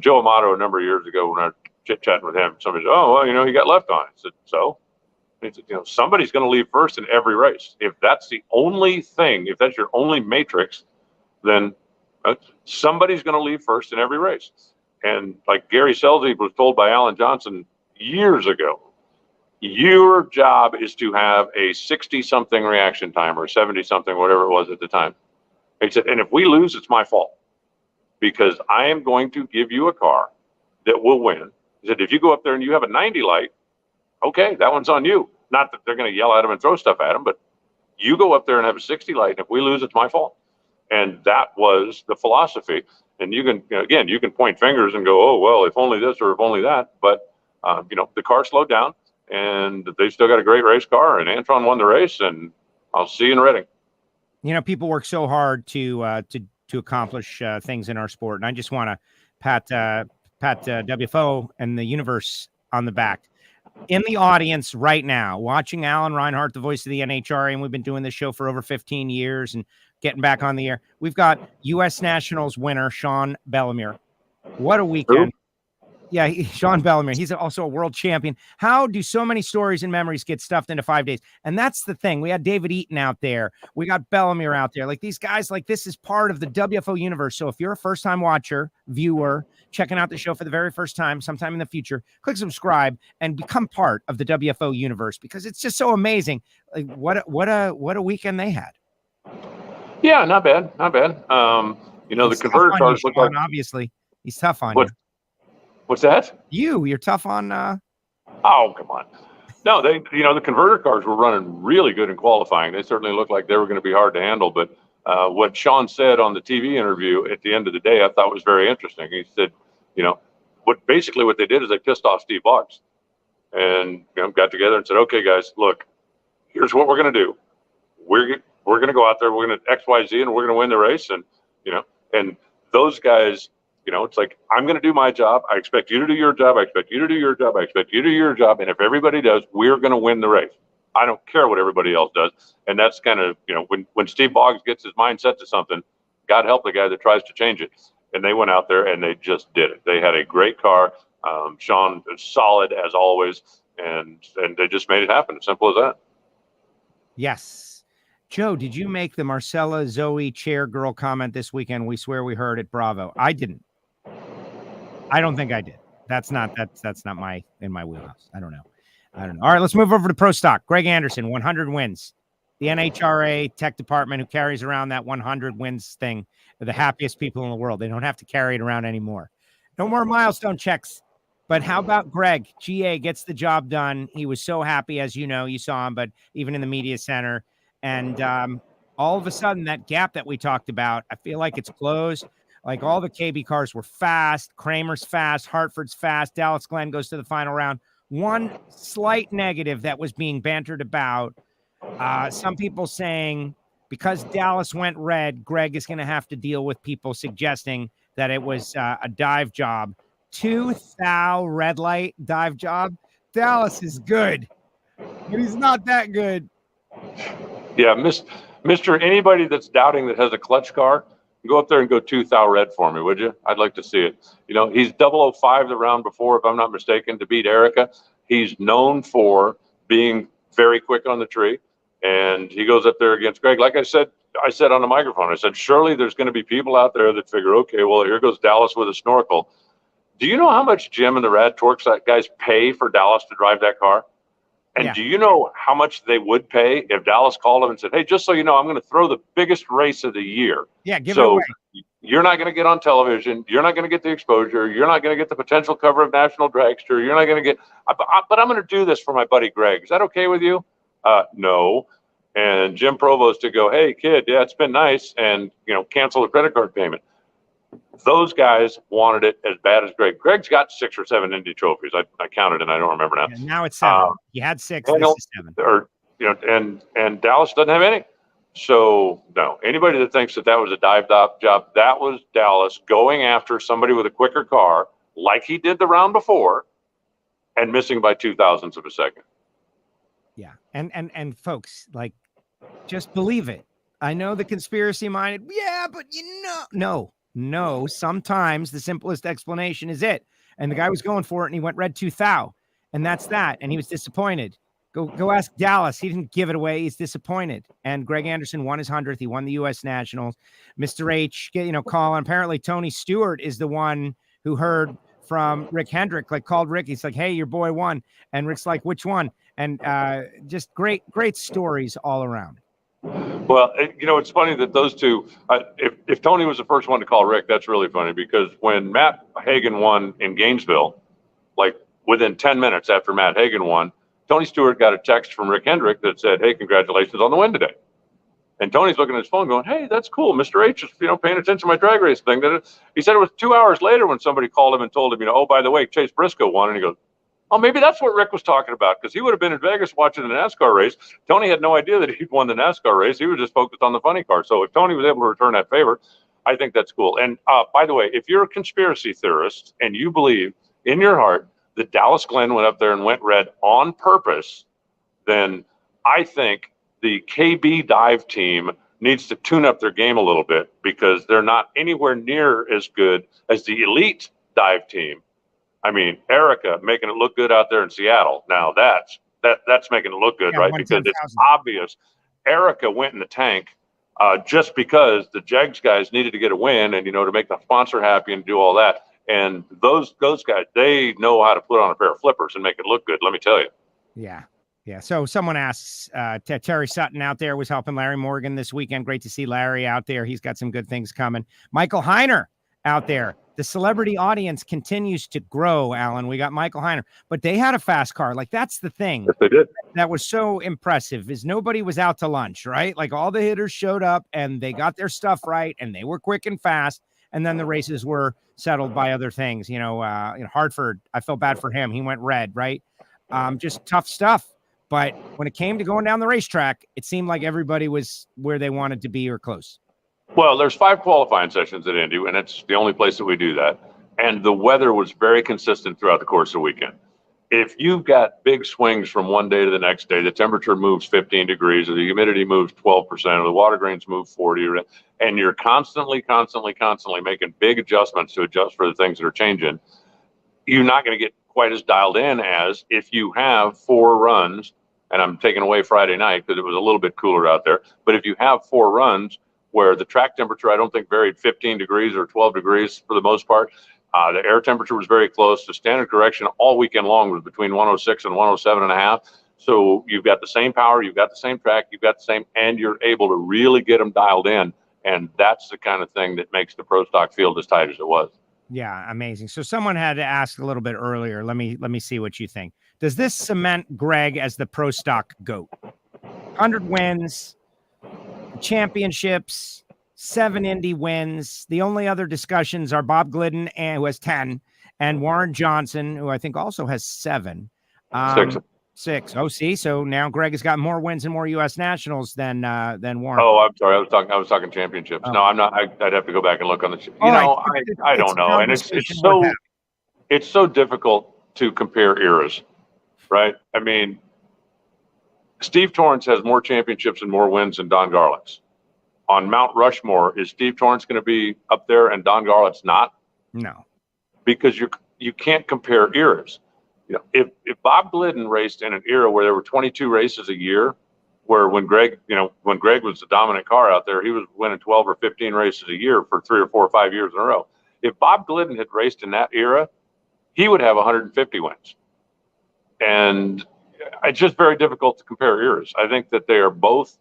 Joe Amato, a number of years ago, when chit-chatting with him. Somebody said, oh, well, he got left on. I said, so? He said, somebody's going to leave first in every race. If that's the only thing, if that's your only matrix, then somebody's going to leave first in every race. And like Gary Selzy was told by Alan Johnson years ago, your job is to have a 60-something reaction time or 70-something, whatever it was at the time. He said, and if we lose, it's my fault because I am going to give you a car that will win. He said, if you go up there and you have a 90 light, okay, that one's on you. Not that they're going to yell at him and throw stuff at him, but you go up there and have a 60 light, and if we lose, it's my fault. And that was the philosophy. And you can point fingers and go, oh, well, if only this or if only that. But, the car slowed down, and they still got a great race car, and Antron won the race, and I'll see you in Reading. People work so hard to accomplish things in our sport. And I just want to pat WFO and the universe on the back. In the audience right now, watching Alan Reinhart, the voice of the NHRA, and we've been doing this show for over 15 years and getting back on the air. We've got U.S. Nationals winner Sean Bellemere. What a weekend. Yeah, Sean Bellemere. He's also a world champion. How do so many stories and memories get stuffed into 5 days? And that's the thing. We had David Eaton out there. We got Bellemere out there. Like these guys, like this is part of the WFO universe. So if you're a first-time watcher, viewer, checking out the show for the very first time, sometime in the future, click subscribe and become part of the WFO universe because it's just so amazing. Like what a weekend they had. Yeah, not bad. The converter cars look like obviously he's tough on you. What's that? You're tough on. Oh, come on. No, the converter cars were running really good in qualifying. They certainly looked like they were going to be hard to handle. But what Sean said on the TV interview at the end of the day, I thought was very interesting. He said, what they did is they pissed off Steve Boggs and got together and said, okay, guys, look, here's what we're going to do. We're going to go out there. We're going to X, Y, Z, and we're going to win the race. And, and those guys, it's like, I'm going to do my job. I expect you to do your job. I expect you to do your job. I expect you to do your job. And if everybody does, we're going to win the race. I don't care what everybody else does. And that's kind of, when Steve Boggs gets his mind set to something, God help the guy that tries to change it. And they went out there and they just did it. They had a great car. Sean is solid as always. And they just made it happen. As simple as that. Yes. Joe, did you make the Marcella Zoe chair girl comment this weekend? We swear we heard it. Bravo. I didn't. I don't think I did. That's not in my wheelhouse. I don't know. All right, let's move over to Pro Stock. Greg Anderson, 100 wins. The NHRA tech department who carries around that 100 wins thing are the happiest people in the world. They don't have to carry it around anymore. No more milestone checks. But how about Greg? GA gets the job done. He was so happy, as you saw him, but even in the media center. And all of a sudden, that gap that we talked about, I feel like it's closed. Like all the KB cars were fast. Kramer's fast. Hartford's fast. Dallas Glenn goes to the final round. One slight negative that was being bantered about. Some people saying because Dallas went red, Greg is going to have to deal with people suggesting that it was a dive job. 2 thou red light dive job. Dallas is good, but he's not that good. Yeah, Mr. Anybody that's doubting that has a clutch car, go up there and go 2 thou red for me, would you? I'd like to see it. He's 005 the round before, if I'm not mistaken, to beat Erica. He's known for being very quick on the tree, and he goes up there against Greg. Like I said on the microphone, I said, surely there's going to be people out there that figure, okay, well, here goes Dallas with a snorkel. Do you know how much Jim and the Rad Torques guys pay for Dallas to drive that car? And do you know how much they would pay if Dallas called them and said, hey, just so you know, I'm going to throw the biggest race of the year. Yeah, give it away. You're not going to get on television. You're not going to get the exposure. You're not going to get the potential cover of National Dragster. You're not going to get but I'm going to do this for my buddy Greg. Is that okay with you? No. And Jim Provost to go, hey, kid, yeah, it's been nice. And, cancel the credit card payment. Those guys wanted it as bad as Greg. Greg's got 6 or 7 Indy trophies. I counted and I don't remember now. Yeah, now it's 7. You had 6. This is 7. And Dallas doesn't have any. So no, anybody that thinks that was a dive job, that was Dallas going after somebody with a quicker car, like he did the round before, and missing by 0.02 of a second. Yeah, and folks, like, just believe it. I know the conspiracy minded. Yeah, but no. Sometimes the simplest explanation is it. And the guy was going for it, and he went red 2,000. And that's that. And he was disappointed. Go ask Dallas. He didn't give it away. He's disappointed. And Greg Anderson won his 100th. He won the U.S. Nationals. Mr. H, calling. Apparently, Tony Stewart is the one who heard from Rick Hendrick, called Rick. He's like, hey, your boy won. And Rick's like, which one? And just great stories all around. Well, it's funny that those two, if Tony was the first one to call Rick, that's really funny, because when Matt Hagan won in Gainesville, within 10 minutes after Matt Hagan won, Tony Stewart got a text from Rick Hendrick that said, hey, congratulations on the win today. And Tony's looking at his phone going, hey, that's cool. Mr. H is, paying attention to my drag race thing. He said it was 2 hours later when somebody called him and told him, oh, by the way, Chase Briscoe won. And he goes, oh, maybe that's what Rick was talking about, because he would have been in Vegas watching the NASCAR race. Tony had no idea that he'd won the NASCAR race. He was just focused on the funny car. So if Tony was able to return that favor, I think that's cool. And by the way, if you're a conspiracy theorist and you believe in your heart that Dallas Glenn went up there and went red on purpose, then I think the KB dive team needs to tune up their game a little bit, because they're not anywhere near as good as the elite dive team. I mean, Erica making it look good out there in Seattle. Now that's making it look good, right? Because it's obvious. Erica went in the tank just because the Jegs guys needed to get a win and, to make the sponsor happy and do all that. And those guys, they know how to put on a pair of flippers and make it look good, let me tell you. Yeah. Yeah. So someone asks, Terry Sutton out there was helping Larry Morgan this weekend. Great to see Larry out there. He's got some good things coming. Michael Heiner out there. The celebrity audience continues to grow, Alan. We got Michael Heiner, but they had a fast car. That's the thing. Yes, they did. That was so impressive, is nobody was out to lunch, right? All the hitters showed up and they got their stuff right and they were quick and fast. And then the races were settled by other things. Hartford, I felt bad for him. He went red, right? Just tough stuff. But when it came to going down the racetrack, it seemed like everybody was where they wanted to be or close. Well, there's 5 qualifying sessions at Indy, and it's the only place that we do that. And the weather was very consistent throughout the course of the weekend. If you've got big swings from one day to the next day, the temperature moves 15 degrees, or the humidity moves 12%, or the water grains move 40, and you're constantly making big adjustments to adjust for the things that are changing, you're not going to get quite as dialed in as if you have 4 runs, and I'm taking away Friday night because it was a little bit cooler out there, but if you have 4 runs where the track temperature, I don't think, varied 15 degrees or 12 degrees for the most part. The air temperature was very close. The standard correction all weekend long was between 106 and 107.5. So you've got the same power, you've got the same track, you've got the same, and you're able to really get them dialed in. And that's the kind of thing that makes the pro stock field as tight as it was. Yeah, amazing. So someone had to ask a little bit earlier. Let me see what you think. Does this cement Greg as the pro stock GOAT? 100 wins, championships, 7 Indy wins. The only other discussions are Bob Glidden, who has 10, and Warren Johnson, who I think also has 7. 6. Oh, see, so now Greg has got more wins and more U.S. Nationals than Warren. Oh, I'm sorry. I was talking championships. Oh. No, I'm not. I'd have to go back and look on the. I don't know, and it's so difficult to compare eras, right? I mean, Steve Torrence has more championships and more wins than Don Garlits. On Mount Rushmore, is Steve Torrence going to be up there and Don Garlits not? No, because you can't compare eras. If Bob Glidden raced in an era where there were 22 races a year, where when Greg was the dominant car out there, he was winning 12 or 15 races a year for 3 or 4 or 5 years in a row. If Bob Glidden had raced in that era, he would have 150 wins. And it's just very difficult to compare eras. I think that they are both,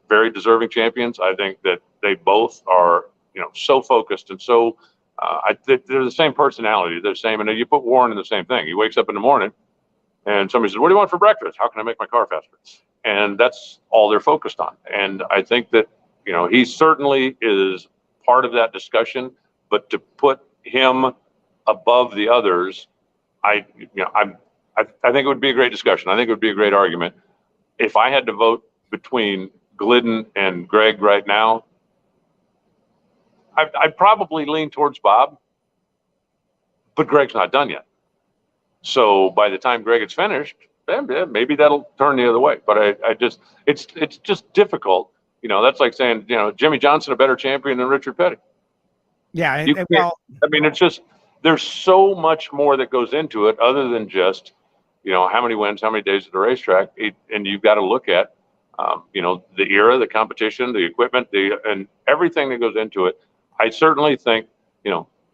very deserving champions. I think that they both are, so focused and so. They're the same personality. They're the same. And you put Warren in the same thing. He wakes up in the morning and somebody says, what do you want for breakfast? How can I make my car faster? And that's all they're focused on. And I think that, he certainly is part of that discussion, but to put him above the others, I think it would be a great discussion. I think it would be a great argument. If I had to vote between Glidden and Greg right now, I'd probably lean towards Bob, but Greg's not done yet. So by the time Greg is finished, maybe that'll turn the other way. But it's just difficult. That's like saying, Jimmy Johnson a better champion than Richard Petty. Yeah. It's just, there's so much more that goes into it other than just, how many wins, how many days at the racetrack. And you've got to look at, the era, the competition, the equipment, and everything that goes into it. I certainly think,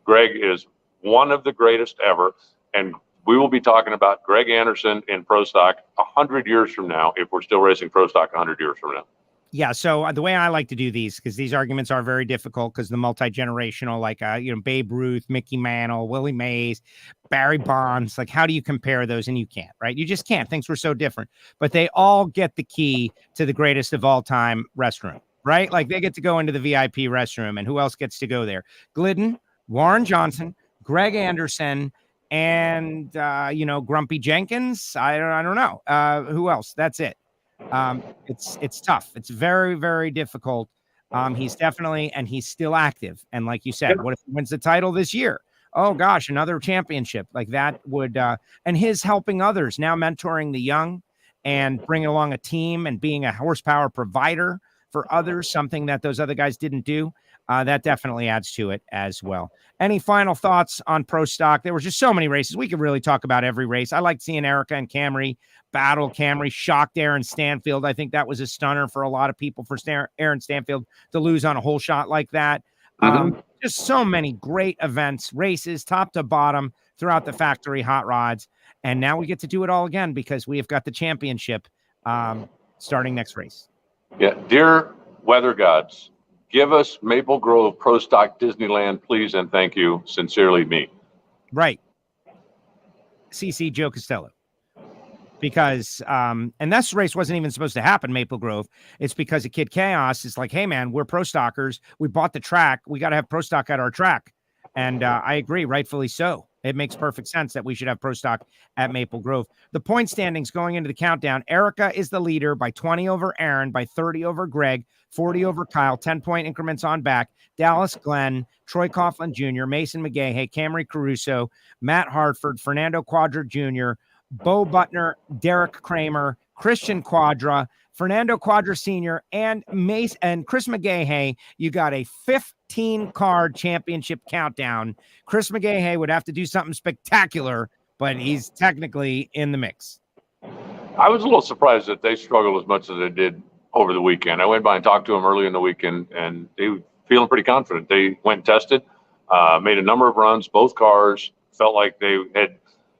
Greg is one of the greatest ever. And we will be talking about Greg Anderson in Pro Stock 100 years from now, if we're still racing Pro Stock 100 years from now. Yeah. So the way I like to do these, because these arguments are very difficult, because the multi-generational, like, Babe Ruth, Mickey Mantle, Willie Mays, Barry Bonds, like, how do you compare those? And you can't, right? You just can't. Things were so different, but they all get the key to the greatest of all time restroom, right? Like, they get to go into the VIP restroom, and who else gets to go there? Glidden, Warren Johnson, Greg Anderson, and, Grumpy Jenkins. I don't know. Who else? That's it. It's tough. It's very, very difficult. He's definitely, and he's still active. And like you said, what if he wins the title this year? Oh gosh, another championship like that would, and his helping others, now mentoring the young and bringing along a team and being a horsepower provider for others, something that those other guys didn't do. That definitely adds to it as well. Any final thoughts on Pro Stock? There were just so many races. We could really talk about every race. I liked seeing Erica and Camry battle. Camry shocked Aaron Stanfield. I think that was a stunner for a lot of people, for Aaron Stanfield to lose on a whole shot like that. Just so many great events, races, top to bottom, throughout the factory hot rods. And now we get to do it all again, because we have got the championship starting next race. Yeah. Dear weather gods, give us Maple Grove Pro Stock Disneyland, please, and thank you. Sincerely, me. Right. CC Joe Castello. Because, and this race wasn't even supposed to happen, Maple Grove. It's because of Kid Chaos. It's like, hey, man, we're Pro Stockers. We bought the track. We got to have Pro Stock at our track. And I agree, rightfully so. It makes perfect sense that we should have Pro Stock at Maple Grove. The point standings going into the countdown. Erica is the leader by 20 over Aaron, by 30 over Greg, 40 over Kyle, 10-point increments on back. Dallas Glenn, Troy Coughlin Jr., Mason McGahey, Camry Caruso, Matt Hartford, Fernando Quadra Jr., Bo Butner, Derek Kramer, Christian Quadra, Fernando Quadra Sr., and Mace and Chris McGahey. You got a 15-card championship countdown. Chris McGahey would have to do something spectacular, but he's technically in the mix. I was a little surprised that they struggled as much as they did over the weekend. I went by and talked to them early in the weekend, and they were feeling pretty confident. They went and tested, made a number of runs. Both cars felt like they had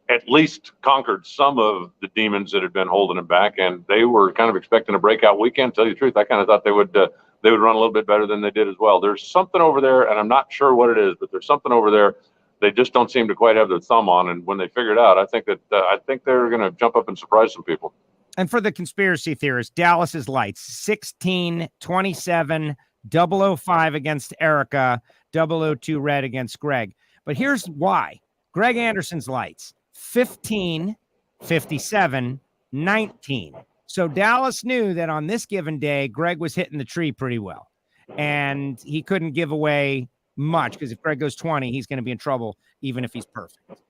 at least conquered some of the demons that had been holding them back, and they were kind of expecting a breakout weekend. To tell you the truth, I kind of thought they would run a little bit better than they did as well. There's something over there, and I'm not sure what it is, but there's something over there they just don't seem to quite have their thumb on. And when they figure it out, I think they're going to jump up and surprise some people. And for the conspiracy theorists, Dallas's lights 16, 27, 005 against Erica, 002 red against Greg. But here's why: Greg Anderson's lights 15, 57, 19. So Dallas knew that on this given day, Greg was hitting the tree pretty well, and he couldn't give away much, because if Greg goes 20, he's going to be in trouble, even if he's perfect.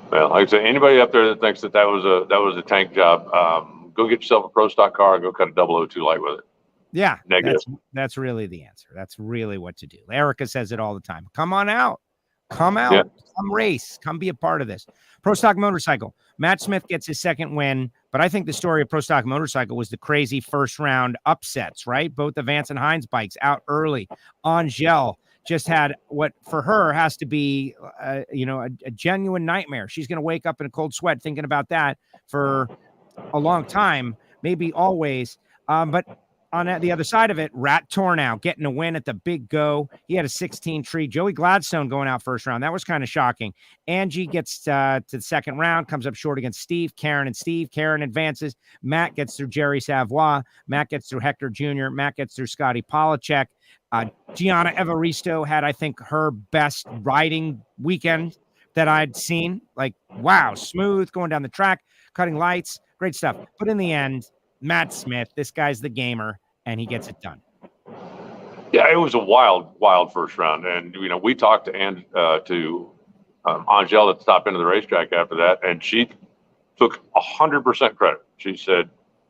Well, like I say, anybody up there that thinks that was a tank job, go get yourself a Pro Stock car and go cut a 002 light with it. Yeah, negative. That's really the answer. That's really what to do. Erica says it all the time. Come on out. Come out, come race, come be a part of this. Pro Stock Motorcycle. Matt Smith gets his second win, but I think the story of Pro Stock Motorcycle was the crazy first round upsets, right? Both the Vance and Hines bikes out early. Angel just had what for her has to be, a genuine nightmare. She's going to wake up in a cold sweat thinking about that for a long time, maybe always. But on the other side of it, Rat Tornow getting a win at the Big Go. He had a 16 tree. Joey Gladstone going out first round. That was kind of shocking. Angie gets to the second round, comes up short against Steve. Karen and Steve. Karen advances. Matt gets through Jerry Savoy. Matt gets through Hector Jr. Matt gets through Scotty Polachek. Gianna Evaristo had, I think, her best riding weekend that I'd seen. Like, wow, smooth, going down the track, cutting lights, great stuff. But in the end, Matt Smith, this guy's the gamer, and he gets it done. Yeah, it was a wild first round. And, we talked to Angel at the top end of the racetrack after that, and she took 100% credit. She said,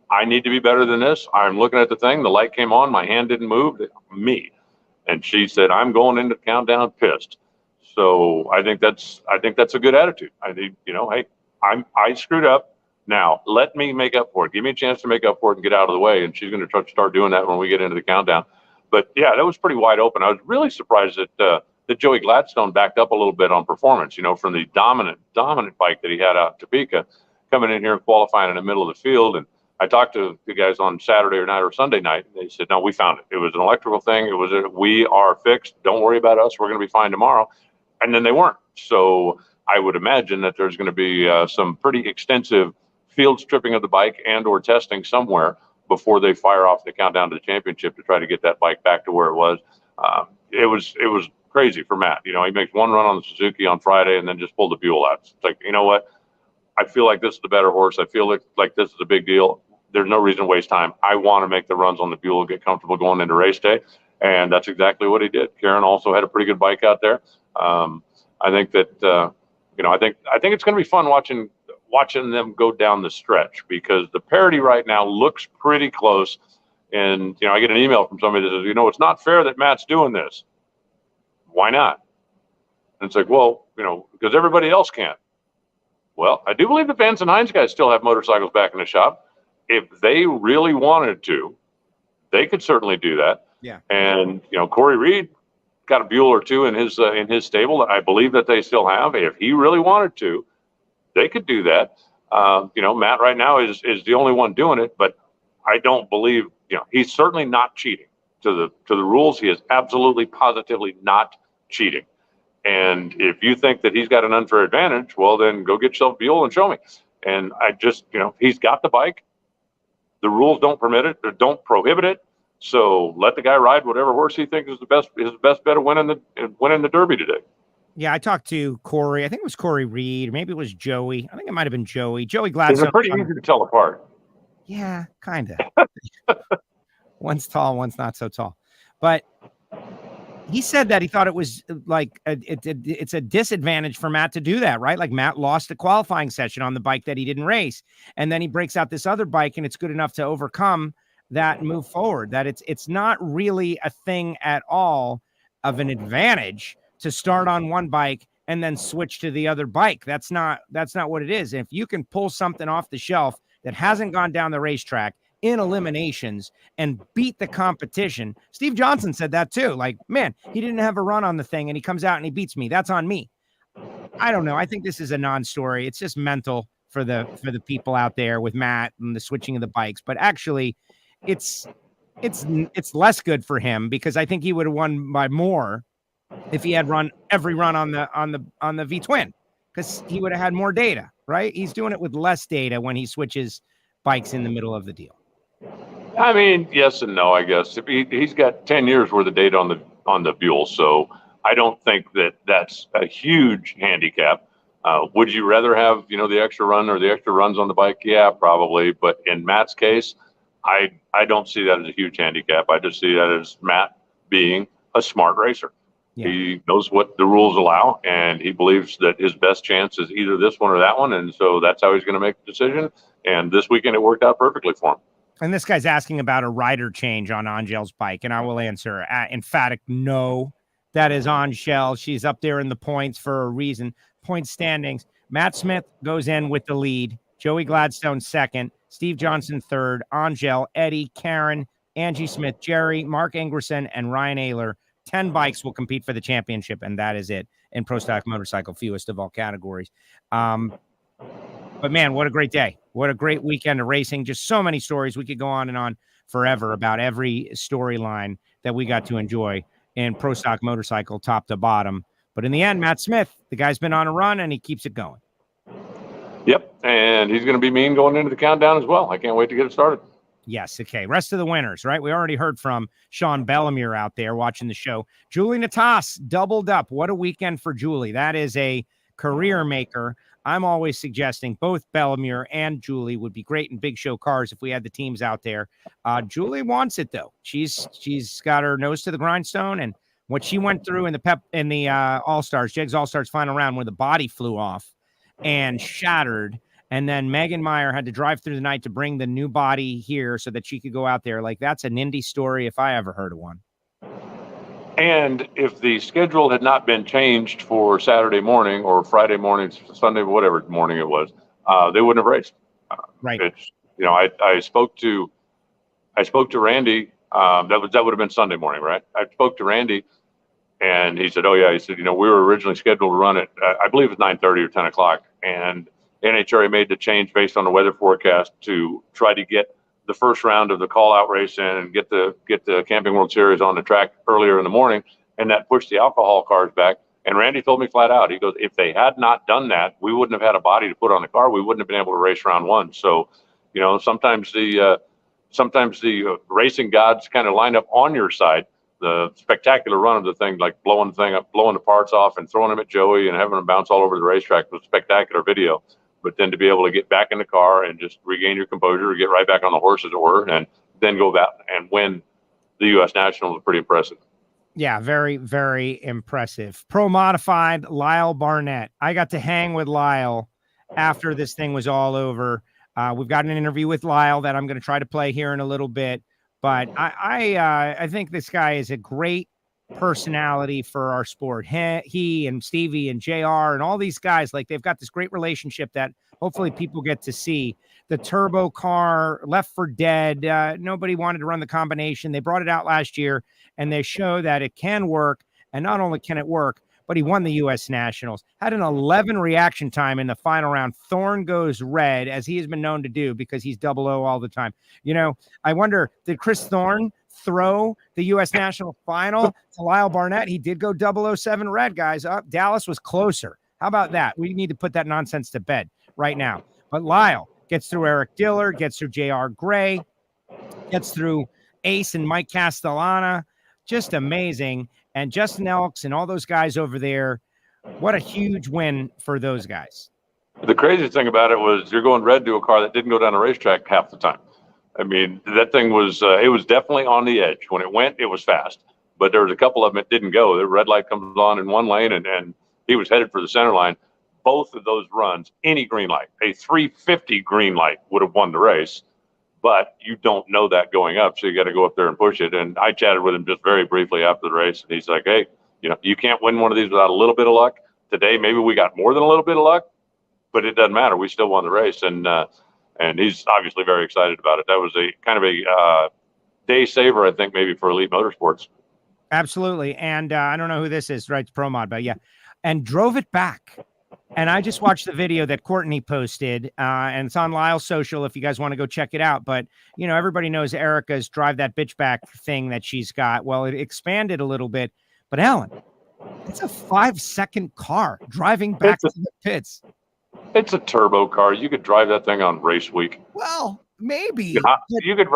I need to be better than this. I'm looking at the thing. The light came on. My hand didn't move. Me. And she said, I'm going into the countdown pissed. So I think that's a good attitude. I think, hey, I screwed up. Now let me make up for it. Give me a chance to make up for it and get out of the way. And she's going to try to start doing that when we get into the countdown. But yeah, that was pretty wide open. I was really surprised that Joey Gladstone backed up a little bit on performance, from the dominant bike that he had out in Topeka, coming in here and qualifying in the middle of the field. And I talked to the guys on Saturday night or Sunday night, and they said, no, we found it. It was an electrical thing. We are fixed. Don't worry about us. We're going to be fine tomorrow. And then they weren't. So I would imagine that there's going to be some pretty extensive field stripping of the bike and or testing somewhere before they fire off the countdown to the championship to try to get that bike back to where it was. It was crazy for Matt. He makes one run on the Suzuki on Friday and then just pulled the Buell out. It's like, you know what? I feel like this is the better horse. I feel like this is a big deal. There's no reason to waste time. I want to make the runs on the Buell, get comfortable going into race day. And that's exactly what he did. Karen also had a pretty good bike out there. I think that, I think it's going to be fun watching them go down the stretch, because the parity right now looks pretty close. And, I get an email from somebody that says, it's not fair that Matt's doing this. Why not? And it's like, well, because everybody else can't. Well, I do believe the Vance and Hines guys still have motorcycles back in the shop. If they really wanted to, they could certainly do that. Yeah. And, Corey Reed got a Buell or two in his stable that I believe that they still have. If he really wanted to, they could do that. Matt right now is the only one doing it, but I don't believe, he's certainly not cheating to the rules. He is absolutely positively not cheating. And if you think that he's got an unfair advantage, well, then go get yourself Buell and show me. And I just, he's got the bike. The rules don't permit it or don't prohibit it. So let the guy ride whatever horse he thinks is his best bet of winning the Derby today. Yeah, I talked to Corey. I think it was Corey Reed. Maybe it was Joey. I think it might have been Joey. Joey Gladstone. They're pretty easy to tell apart. Yeah, kind of. One's tall, one's not so tall. But he said that he thought it was like it's a disadvantage for Matt to do that, right? Like Matt lost a qualifying session on the bike that he didn't race, and then he breaks out this other bike, and it's good enough to overcome that and move forward. That it's not really a thing at all of an advantage to start on one bike and then switch to the other bike. That's not what it is. If you can pull something off the shelf that hasn't gone down the racetrack in eliminations and beat the competition. Steve Johnson said that too. Like, man, he didn't have a run on the thing and he comes out and he beats me. That's on me. I don't know. I think this is a non-story. It's just mental for the people out there with Matt and the switching of the bikes. But actually, it's less good for him, because I think he would have won by more if he had run every run on the V-twin, because he would have had more data, right? He's doing it with less data when he switches bikes in the middle of the deal. I mean, yes and no, I guess. He's got 10 years worth of data on the Buell, so I don't think that's a huge handicap. Would you rather have, the extra run or the extra runs on the bike? Yeah, probably. But in Matt's case, I don't see that as a huge handicap. I just see that as Matt being a smart racer. Yeah. He knows what the rules allow, and he believes that his best chance is either this one or that one, and so that's how he's going to make the decision. And this weekend, it worked out perfectly for him. And this guy's asking about a rider change on Angel's bike, and I will answer emphatic no. That is Angel. She's up there in the points for a reason. Point standings. Matt Smith goes in with the lead. Joey Gladstone second. Steve Johnson third. Angel, Eddie, Karen, Angie Smith, Jerry, Mark Ingerson, and Ryan Ayler. 10 bikes will compete for the championship, and that is it in Pro Stock Motorcycle, fewest of all categories. But man, what a great day. What a great weekend of racing. Just so many stories. We could go on and on forever about every storyline that we got to enjoy in Pro Stock Motorcycle, top to bottom. But in the end, Matt Smith, the guy's been on a run and he keeps it going. Yep. And he's going to be mean going into the countdown as well. I can't wait to get it started. Yes. Okay. Rest of the winners, right? We already heard from Sean Bellemere out there watching the show. Julie Natas doubled up. What a weekend for Julie. That is a career maker. I'm always suggesting both Bellemere and Julie would be great in big show cars if we had the teams out there. Julie wants it though. She's got her nose to the grindstone, and what she went through in the All-Stars, Jegs All-Stars final round, where the body flew off and shattered. And then Megan Meyer had to drive through the night to bring the new body here so that she could go out there. Like, that's an indie story if I ever heard of one. And if the schedule had not been changed for Saturday morning or Friday morning, Sunday, whatever morning it was, they wouldn't have raced. Right. It's, I spoke to Randi. That would have been Sunday morning, right? I spoke to Randi, and he said, "Oh yeah," he said, "we were originally scheduled to run it. I believe it's 9:30 or 10 o'clock, and NHRA made the change based on the weather forecast to try to get the first round of the call-out race in and get the Camping World Series on the track earlier in the morning, and that pushed the alcohol cars back." And Randi told me flat out, he goes, "If they had not done that, we wouldn't have had a body to put on the car. We wouldn't have been able to race round one." So, sometimes the racing gods kind of line up on your side. The spectacular run of the thing, like blowing the thing up, blowing the parts off and throwing them at Joey and having them bounce all over the racetrack, was spectacular video. But then to be able to get back in the car and just regain your composure, get right back on the horse, as it were, and then go back and win the U.S. Nationals is pretty impressive. Yeah, very, very impressive. Pro Modified, Lyle Barnett. I got to hang with Lyle after this thing was all over. We've got an interview with Lyle that I'm going to try to play here in a little bit. But I think this guy is a great personality for our sport. He and Stevie and JR and all these guys, like, they've got this great relationship that hopefully people get to see. The turbo car, Left for Dead, nobody wanted to run the combination. They brought it out last year, and they show that it can work. And not only can it work, but he won the U.S. Nationals. Had an 11 reaction time in the final round. Thorn goes red, as he has been known to do, because he's 00 all the time. I wonder, did Chris Thorn throw the U.S. National final to Lyle Barnett? He did go 007 red, guys. Dallas was closer. How about that? We need to put that nonsense to bed right now. But Lyle gets through Eric Diller, gets through J.R. Gray, gets through Ace and Mike Castellana. Just amazing. And Justin Elks and all those guys over there, what a huge win for those guys. The crazy thing about it was you're going red to a car that didn't go down a racetrack half the time. I mean, that thing was, it was definitely on the edge. When it went, it was fast. But there was a couple of them that didn't go. The red light comes on in one lane, and he was headed for the center line. Both of those runs, any green light, a 350 green light would have won the race. But you don't know that going up, so you got to go up there and push it. And I chatted with him just very briefly after the race, and he's like, "Hey, you can't win one of these without a little bit of luck. Today, maybe we got more than a little bit of luck, but it doesn't matter. We still won the race." And he's obviously very excited about it. That was a kind of a day saver, I think, maybe for Elite Motorsports. Absolutely. And I don't know who this is, right? It's Pro Mod, but yeah. And drove it back. And I just watched the video that Courtney posted, and it's on Lyle's social if you guys want to go check it out. But, everybody knows Erica's drive that bitch back thing that she's got. Well, it expanded a little bit. But, Alan, it's a 5-second car driving back to the pits. It's a turbo car. You could drive that thing on race week. Well, maybe. You could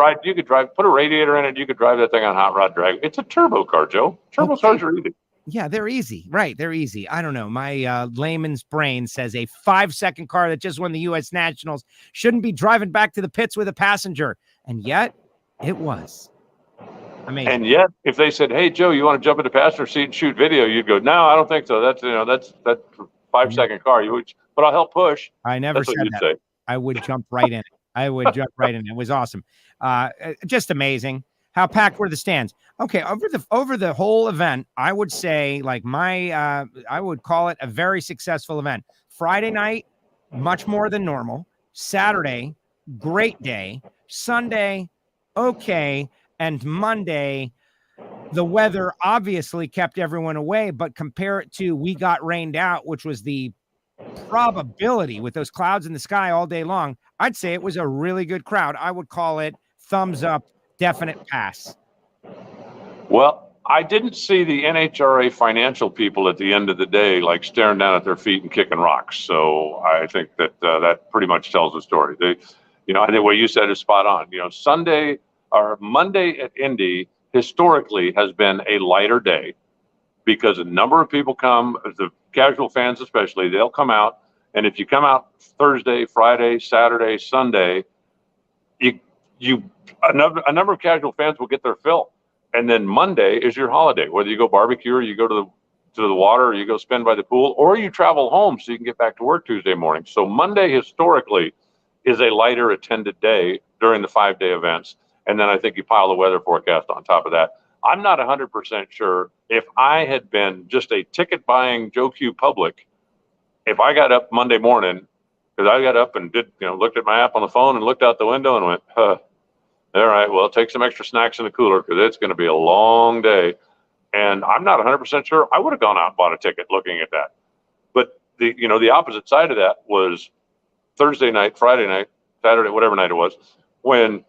drive, put a radiator in it. You could drive that thing on hot rod drag. It's a turbo car, Joe. Turbo cars are easy. Yeah, they're easy. Right. They're easy. I don't know. My layman's brain says a 5-second car that just won the U.S. Nationals shouldn't be driving back to the pits with a passenger. And yet it was. Amazing. And yet, if they said, "Hey, Joe, you want to jump in the passenger seat and shoot video?" You'd go, "No, I don't think so. That's 5-second car. But I'll help push." I never said that. Say. I would jump right in it. It was awesome. Just amazing. How packed were the stands? Okay, over the whole event, I would say, like, I would call it a very successful event. Friday night, much more than normal. Saturday, great day. Sunday, okay. And Monday, the weather obviously kept everyone away, but compare it to we got rained out, which was the probability with those clouds in the sky all day long. I'd say it was a really good crowd. I would call it thumbs up, definite pass. Well, I didn't see the NHRA financial people at the end of the day, like, staring down at their feet and kicking rocks. So I think that that pretty much tells the story. I think what you said is spot on. Sunday or Monday at Indy historically has been a lighter day because a number of people come, the casual fans especially, they'll come out. And if you come out Thursday, Friday, Saturday, Sunday, a number of casual fans will get their fill. And then Monday is your holiday, whether you go barbecue or you go to the water or you go spend by the pool or you travel home so you can get back to work Tuesday morning. So Monday historically is a lighter attended day during the 5-day events. And then I think you pile the weather forecast on top of that. I'm not 100% sure if I had been just a ticket buying Joe Q public, if I got up Monday morning, because I got up and looked at my app on the phone and looked out the window and went, all right, well, take some extra snacks in the cooler because it's going to be a long day. And I'm not 100% sure I would have gone out and bought a ticket looking at that. But the opposite side of that was Thursday night, Friday night, Saturday, whatever night it was, when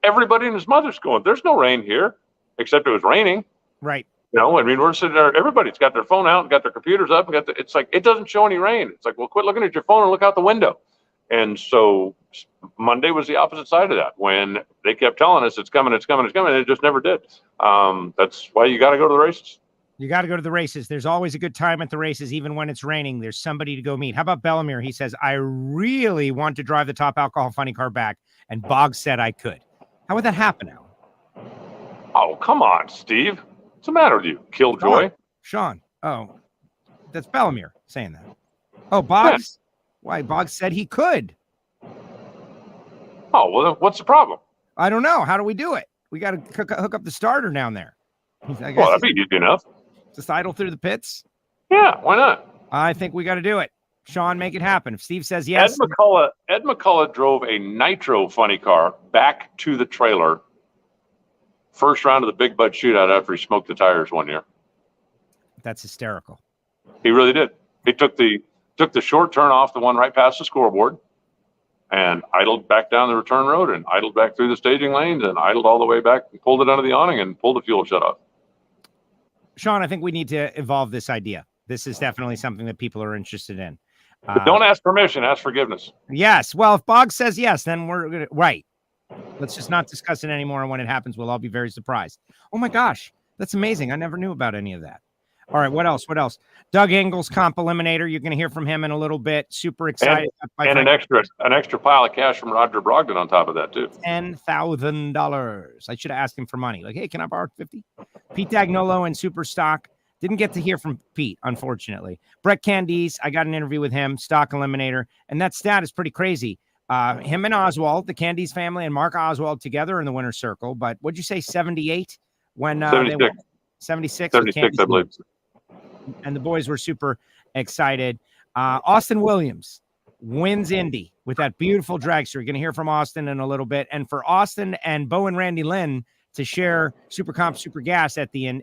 everybody and his mother's going, there's no rain here, except it was raining. Right. We're sitting there, everybody's got their phone out and got their computers up. And it's like, it doesn't show any rain. It's like, well, quit looking at your phone and look out the window. And so Monday was the opposite side of that. When they kept telling us it's coming, and it just never did. That's why you got to go to the races. You got to go to the races. There's always a good time at the races, even when it's raining. There's somebody to go meet. How about Bellamere? He says, I really want to drive the Top Alcohol Funny Car back. And Boggs said I could. How would that happen, Alan? Oh, come on, Steve. What's the matter with you? Killjoy? Sean. Oh, that's Bellamere saying that. Oh, Boggs? Yeah. Why? Boggs said he could. Oh, well, what's the problem? I don't know. How do we do it? We got to hook up the starter down there. Well, that'd be easy enough. Just idle through the pits? Yeah, why not? I think we got to do it. Sean, make it happen. If Steve says yes. Ed McCullough drove a nitro funny car back to the trailer first round of the Big Bud Shootout after he smoked the tires one year. That's hysterical. He really did. He took the short turn off the one right past the scoreboard and idled back down the return road and idled back through the staging lanes and idled all the way back and pulled it under the awning and pulled the fuel shut off. Sean, I think we need to evolve this idea. This is definitely something that people are interested in. But don't ask permission, ask forgiveness. Yes. Well, if Boggs says yes, then we're going to, right. Let's just not discuss it anymore. And when it happens, we'll all be very surprised. Oh my gosh, that's amazing. I never knew about any of that. All right. What else? Doug Engels, comp eliminator. You're going to hear from him in a little bit. Super excited. And an extra pile of cash from Roger Brogdon on top of that too. $10,000. I should have asked him for money. Like, hey, can I borrow 50? Pete Dagnolo and Super Stock. Didn't get to hear from Pete, unfortunately. Brett Candies, I got an interview with him, stock eliminator. And that stat is pretty crazy. Him and Oswald, the Candies family, and Mark Oswald together in the winner's circle. But what'd you say, 78? When 76. They won? 76. 76, I believe. And the boys were super excited. Austin Williams wins Indy with that beautiful dragster. You're going to hear from Austin in a little bit. And for Austin and Bo and Randy Lynn to share Super Comp, Super Gas at the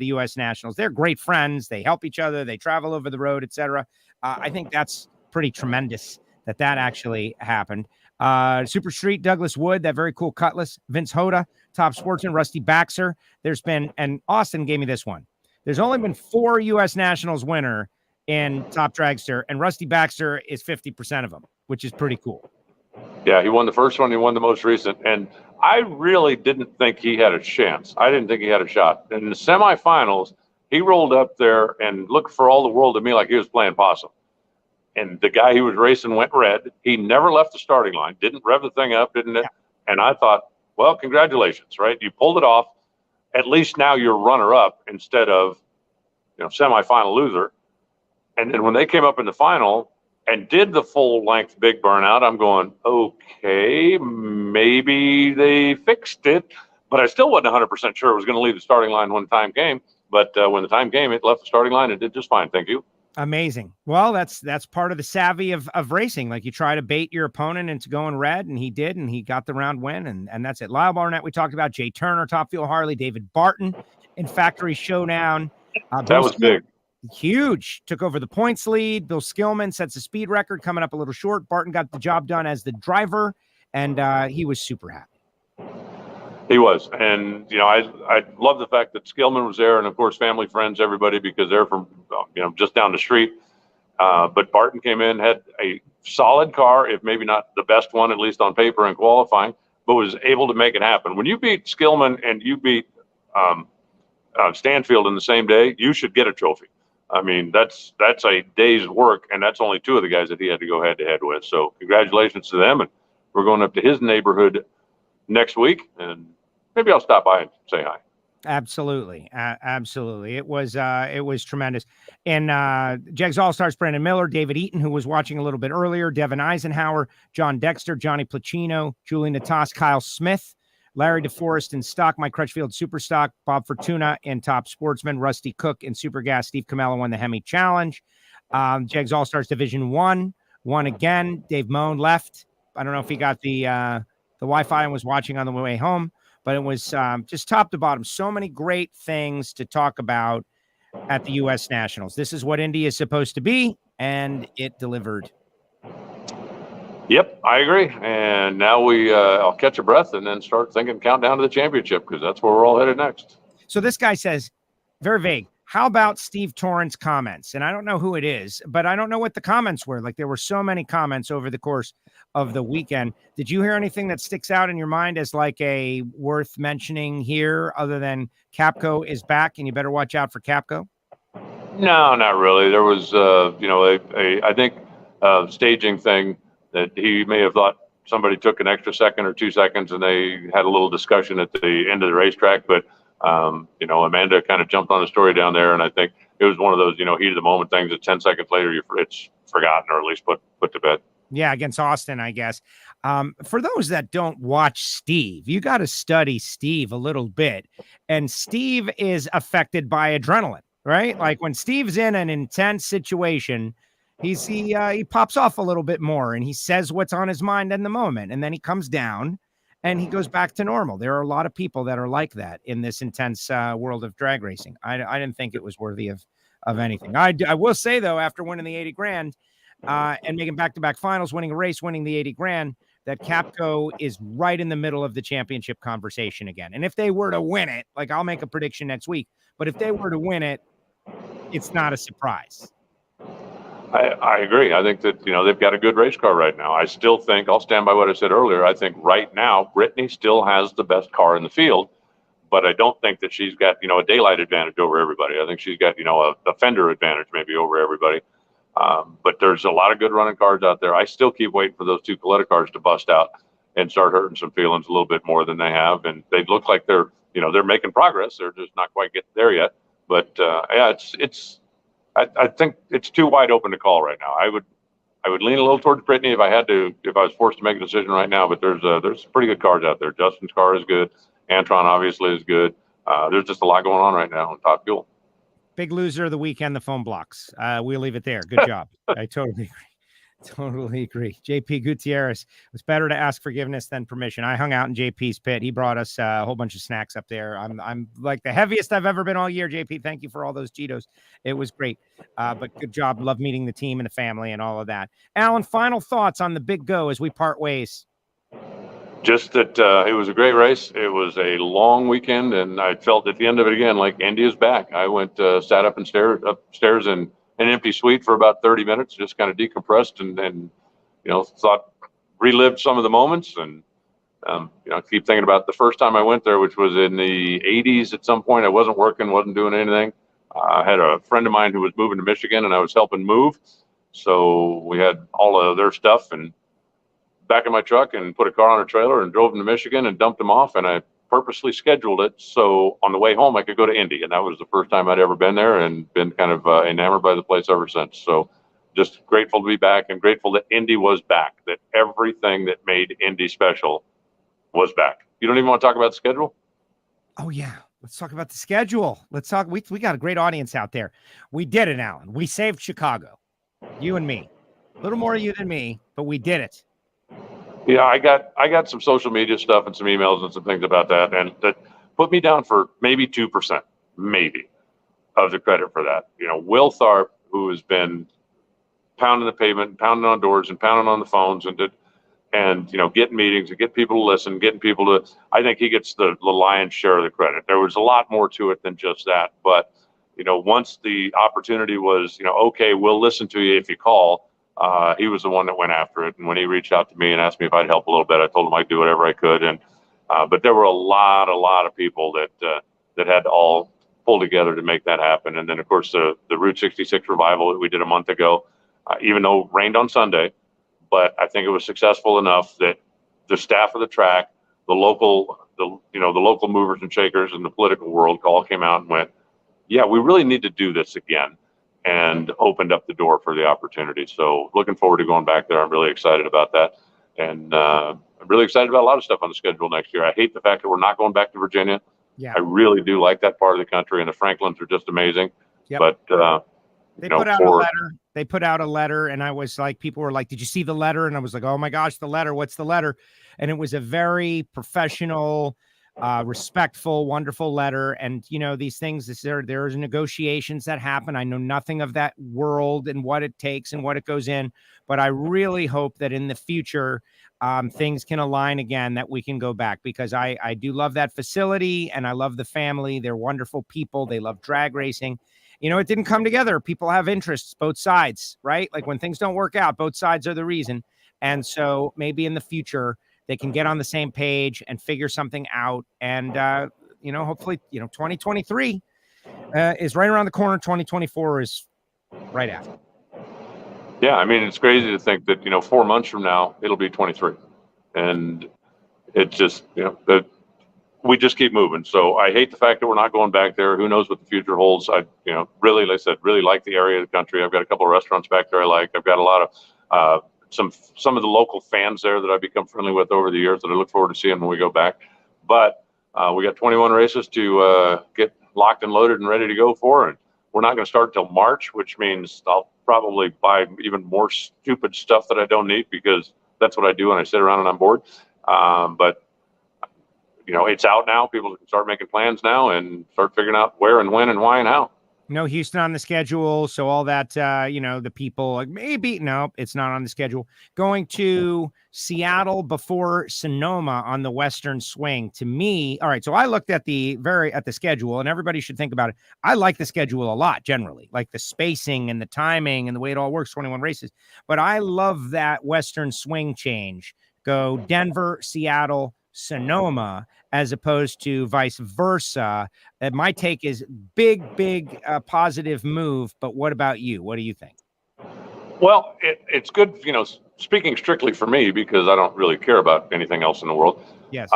U.S. Nationals. They're great friends. They help each other. They travel over the road, etc. I think that's pretty tremendous that actually happened. Super Street, Douglas Wood, that very cool Cutlass, Vince Hoda, Top Sportsman, Rusty Baxter. And Austin gave me this one. There's only been 4 U.S. Nationals winner in Top Dragster, and Rusty Baxter is 50% of them, which is pretty cool. Yeah, he won the first one. He won the most recent. And I really didn't think he had a chance. I didn't think he had a shot. In the semifinals, he rolled up there and looked for all the world to me like he was playing possum. And the guy he was racing went red. He never left the starting line, didn't rev the thing up, didn't it? Yeah. And I thought, well, congratulations, right? You pulled it off. At least now you're runner-up instead of, semifinal loser. And then when they came up in the final and did the full-length big burnout, I'm going, okay, maybe they fixed it. But I still wasn't 100% sure it was going to leave the starting line when the time came. But when the time came, it left the starting line and did just fine. Thank you. Amazing. Well, that's part of the savvy of racing. Like, you try to bait your opponent into going red, and he did, and he got the round win, and that's it. Lyle Barnett, we talked about. Jay Turner, Top Fuel Harley, David Barton in Factory Showdown. That was big. Huge. Took over the points lead. Bill Skillman sets a speed record, coming up a little short. Barton got the job done as the driver, and he was super happy. He was. And, I love the fact that Skillman was there, and, of course, family, friends, everybody, because they're from, just down the street. But Barton came in, had a solid car, if maybe not the best one, at least on paper in qualifying, but was able to make it happen. When you beat Skillman and you beat Stanfield in the same day, you should get a trophy. I mean, that's a day's work, and that's only 2 of the guys that he had to go head-to-head with. So congratulations to them, and we're going up to his neighborhood next week, and maybe I'll stop by and say hi. Absolutely. Absolutely. It was tremendous. And Jegs All-Stars, Brandon Miller, David Eaton, who was watching a little bit earlier, Devin Eisenhower, John Dexter, Johnny Placino, Julie Natas, Kyle Smith, Larry DeForest in stock, Mike Crutchfield super stock, Bob Fortuna in top sportsman, Rusty Cook in super gas, Steve Camella won the Hemi Challenge. Jegs All-Stars Division 1 won again. Dave Moan left. I don't know if he got the Wi-Fi and was watching on the way home, but it was just top to bottom. So many great things to talk about at the U.S. Nationals. This is what Indy is supposed to be, and it delivered. Yep, I agree. And now I'll catch a breath and then start thinking countdown to the championship, because that's where we're all headed next. So this guy says, very vague, how about Steve Torrence comments? And I don't know who it is, but I don't know what the comments were. Like, there were so many comments over the course of the weekend. Did you hear anything that sticks out in your mind as like a worth mentioning here, other than Capco is back and you better watch out for Capco? No, not really. There was, I think staging thing that he may have thought somebody took an extra second or 2 seconds, and they had a little discussion at the end of the racetrack. But, Amanda kind of jumped on the story down there, and I think it was one of those, heat of the moment things that 10 seconds later it's forgotten, or at least put to bed. Yeah, against Austin, I guess. For those that don't watch Steve, you got to study Steve a little bit. And Steve is affected by adrenaline, right? Like when Steve's in an intense situation, he pops off a little bit more and he says what's on his mind in the moment, and then he comes down and he goes back to normal. There are a lot of people that are like that in this intense world of drag racing. I didn't think it was worthy of anything. I will say though, after winning the 80 grand and making back-to-back finals, winning a race, winning the 80 grand, that Capco is right in the middle of the championship conversation again. And if they were to win it, like, I'll make a prediction next week, but if they were to win it, it's not a surprise. I agree. I think that, they've got a good race car right now. I still think, I'll stand by what I said earlier, I think right now Brittany still has the best car in the field, but I don't think that she's got, a daylight advantage over everybody. I think she's got, a fender advantage maybe over everybody. But there's a lot of good running cars out there. I still keep waiting for those two Coletta cars to bust out and start hurting some feelings a little bit more than they have. And they look like they're making progress. They're just not quite getting there yet. But I think it's too wide open to call right now. I would lean a little towards Brittany if I was forced to make a decision right now. But there's some pretty good cars out there. Justin's car is good. Antron obviously is good. There's just a lot going on right now on Top Fuel. Big loser of the weekend, the phone blocks. We'll leave it there. Good job. I totally agree. Totally agree. JP Gutierrez, it was better to ask forgiveness than permission. I hung out in JP's pit. He brought us a whole bunch of snacks up there. I'm like the heaviest I've ever been all year, JP. Thank you for all those Cheetos. It was great. But good job. Love meeting the team and the family and all of that. Alan, final thoughts on the big go as we part ways. Just that it was a great race. It was a long weekend, and I felt at the end of it again like Indy is back. I went sat upstairs in an empty suite for about 30 minutes, just kind of decompressed and relived some of the moments. And I keep thinking about the first time I went there, which was in the 80s. At some point, I wasn't working, wasn't doing anything. I had a friend of mine who was moving to Michigan, and I was helping move. So we had all of their stuff and back in my truck and put a car on a trailer and drove them to Michigan and dumped them off. And I purposely scheduled it so on the way home I could go to Indy. And that was the first time I'd ever been there, and been kind of enamored by the place ever since. So just grateful to be back, and grateful that Indy was back, that everything that made Indy special was back. You don't even want to talk about the schedule? Oh, yeah. Let's talk about the schedule. Let's talk. We got a great audience out there. We did it, Alan. We saved Chicago. You and me. A little more you than me, but we did it. Yeah, I got some social media stuff and some emails and some things about that, and that put me down for maybe 2%, maybe, of the credit for that. Will Tharp, who has been pounding the pavement, pounding on doors, and pounding on the phones, and getting meetings and get people to listen, getting people to. I think he gets the lion's share of the credit. There was a lot more to it than just that, but once the opportunity was, okay, we'll listen to you if you call. He was the one that went after it. And when he reached out to me and asked me if I'd help a little bit, I told him I'd do whatever I could. And, but there were a lot of people that had to all pull together to make that happen. And then of course the Route 66 revival that we did a month ago, even though it rained on Sunday, but I think it was successful enough that the staff of the track, the local movers and shakers in the political world all came out and went, yeah, we really need to do this again. And opened up the door for the opportunity. So looking forward to going back there. I'm really excited about that. And I'm really excited about a lot of stuff on the schedule next year. I hate the fact that we're not going back to Virginia. Yeah. I really do like that part of the country, and the Franklins are just amazing. Yep. But they put out a letter. They put out a letter, and I was like, people were like, "Did you see the letter?" And I was like, "Oh my gosh, the letter! What's the letter?" And it was a very professional, respectful, wonderful letter. And these things, there's negotiations that happen. I know nothing of that world and what it takes and what it goes in, but I really hope that in the future, things can align again, that we can go back, because I do love that facility and I love the family. They're wonderful people. They love drag racing. It didn't come together. People have interests, both sides, right? Like when things don't work out, both sides are the reason. And so maybe in the future they can get on the same page and figure something out. And, hopefully, 2023 is right around the corner. 2024 is right after. Yeah. I mean, it's crazy to think that, 4 months from now, it'll be 23. And it's just, we just keep moving. So I hate the fact that we're not going back there. Who knows what the future holds? I, really, like I said, really like the area of the country. I've got a couple of restaurants back there I like. I've got a lot of some of the local fans there that I've become friendly with over the years that I look forward to seeing when we go back. But we got 21 races to get locked and loaded and ready to go for. And we're not going to start until March, which means I'll probably buy even more stupid stuff that I don't need, because that's what I do when I sit around and I'm bored. But it's out now. People can start making plans now and start figuring out where and when and why and how. No Houston on the schedule. So all that, the people like maybe, no, it's not on the schedule. Going to Seattle before Sonoma on the Western swing, to me. All right. So I looked at the schedule, and everybody should think about it. I like the schedule a lot, generally, like the spacing and the timing and the way it all works, 21 races. But I love that Western swing change. Go Denver, Seattle, Sonoma, as opposed to vice versa. My take is big positive move. But what about you? What do you think? Well, it's good, speaking strictly for me, because I don't really care about anything else in the world. Yes.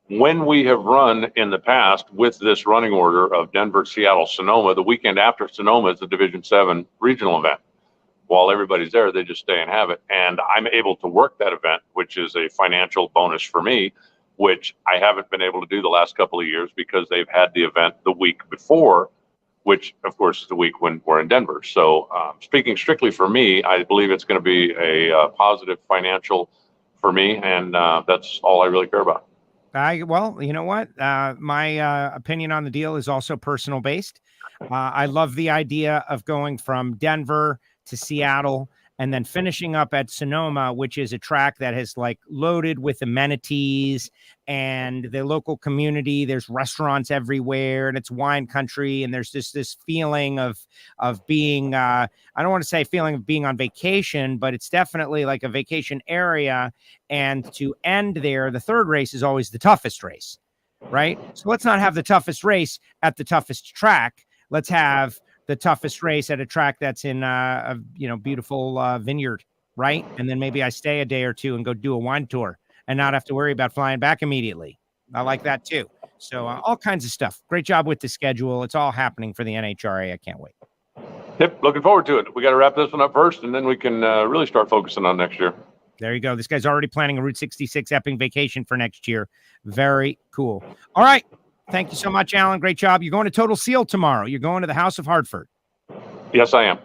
When we have run in the past with this running order of Denver, Seattle, Sonoma, the weekend after Sonoma is the Division 7 regional event. While everybody's there, they just stay and have it. And I'm able to work that event, which is a financial bonus for me, which I haven't been able to do the last couple of years because they've had the event the week before, which, of course, is the week when we're in Denver. So speaking strictly for me, I believe it's going to be a positive financial for me, and that's all I really care about. Well, you know what? My opinion on the deal is also personal based. I love the idea of going from Denver to Seattle and then finishing up at Sonoma, which is a track that has like loaded with amenities and the local community. There's restaurants everywhere and it's wine country. And there's this feeling of being, I don't want to say feeling of being on vacation, but it's definitely like a vacation area. And to end there, the third race is always the toughest race, right? So let's not have the toughest race at the toughest track. Let's have the toughest race at a track that's in a beautiful vineyard, right? And then maybe I stay a day or two and go do a wine tour and not have to worry about flying back immediately. I like that too. So all kinds of stuff. Great job with the schedule. It's all happening for the NHRA. I can't wait. Yep, looking forward to it. We got to wrap this one up first, and then we can really start focusing on next year. There you go. This guy's already planning a Route 66 Epping vacation for next year. Very cool. All right. Thank you so much, Alan. Great job. You're going to Total Seal tomorrow. You're going to the House of Hartford. Yes, I am.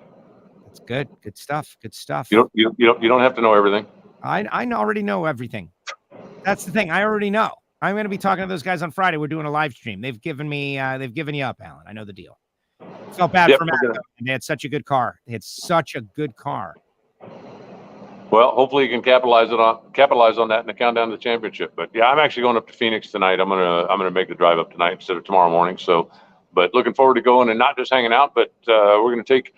That's good. Good stuff. Good stuff. You don't have to know everything. I already know everything. That's the thing. I already know. I'm going to be talking to those guys on Friday. We're doing a live stream. They've given you up, Alan. I know the deal. Felt bad for Matt. They had such a good car. Well, hopefully you can capitalize on that in the countdown to the championship. But yeah, I'm actually going up to Phoenix tonight. I'm gonna make the drive up tonight instead of tomorrow morning. So, but looking forward to going and not just hanging out, but we're gonna take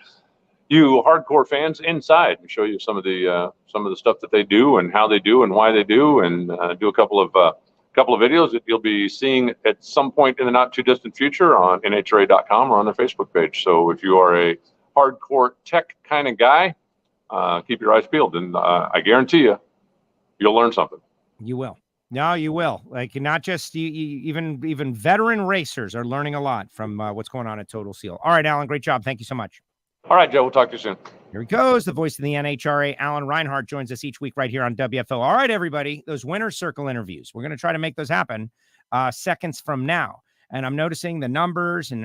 you hardcore fans inside and show you some of the stuff that they do and how they do and why they do, and do a couple of videos that you'll be seeing at some point in the not too distant future on NHRA.com or on their Facebook page. So if you are a hardcore tech kind of guy, keep your eyes peeled, and I guarantee you'll learn something. You will. No, you will. Like, not just even veteran racers are learning a lot from what's going on at Total Seal. All right, Alan, great job. Thank you so much. All right, Joe, we'll talk to you soon. Here he goes, the voice of the NHRA, Alan Reinhart, joins us each week right here on WFO. All right, everybody, those winner's circle interviews, we're going to try to make those happen seconds from now. And I'm noticing the numbers, and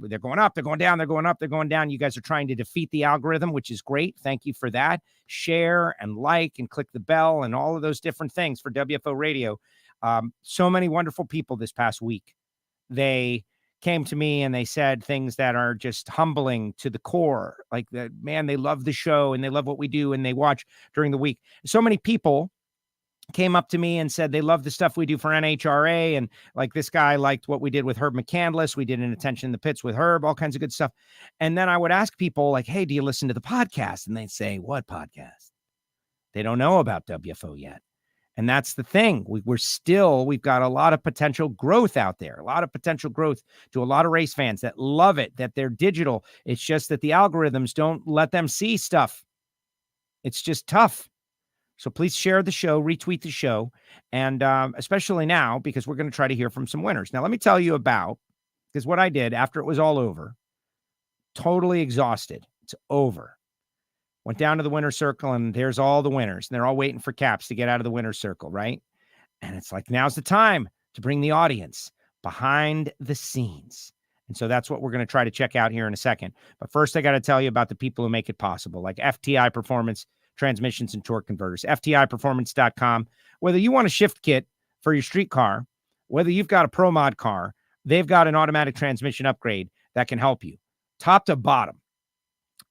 they're going up, they're going down, they're going up, they're going down. You guys are trying to defeat the algorithm, which is great. Thank you for that. Share and like and click the bell and all of those different things for WFO Radio. So many wonderful people this past week. They came to me and they said things that are just humbling to the core. Like, man, they love the show and they love what we do and they watch during the week. So many people came up to me and said they love the stuff we do for NHRA. And like, this guy liked what we did with Herb McCandless. We did an Attention in the Pits with Herb, all kinds of good stuff. And then I would ask people like, hey, do you listen to the podcast? And they'd say, what podcast? They don't know about WFO yet. And that's the thing. We've got a lot of potential growth out there, a lot of potential growth to a lot of race fans that love it, that they're digital. It's just that the algorithms don't let them see stuff. It's just tough. So please share the show, retweet the show, and especially now, because we're going to try to hear from some winners. Now, let me tell you about, because what I did after it was all over, totally exhausted. It's over. Went down to the winner's circle, and there's all the winners, and they're all waiting for caps to get out of the winner's circle, right? And it's like, now's the time to bring the audience behind the scenes. And so that's what we're going to try to check out here in a second. But first, I got to tell you about the people who make it possible, like FTI Performance Transmissions and Torque Converters, FTIperformance.com. Whether you want a shift kit for your street car, whether you've got a Pro Mod car, they've got an automatic transmission upgrade that can help you. Top to bottom,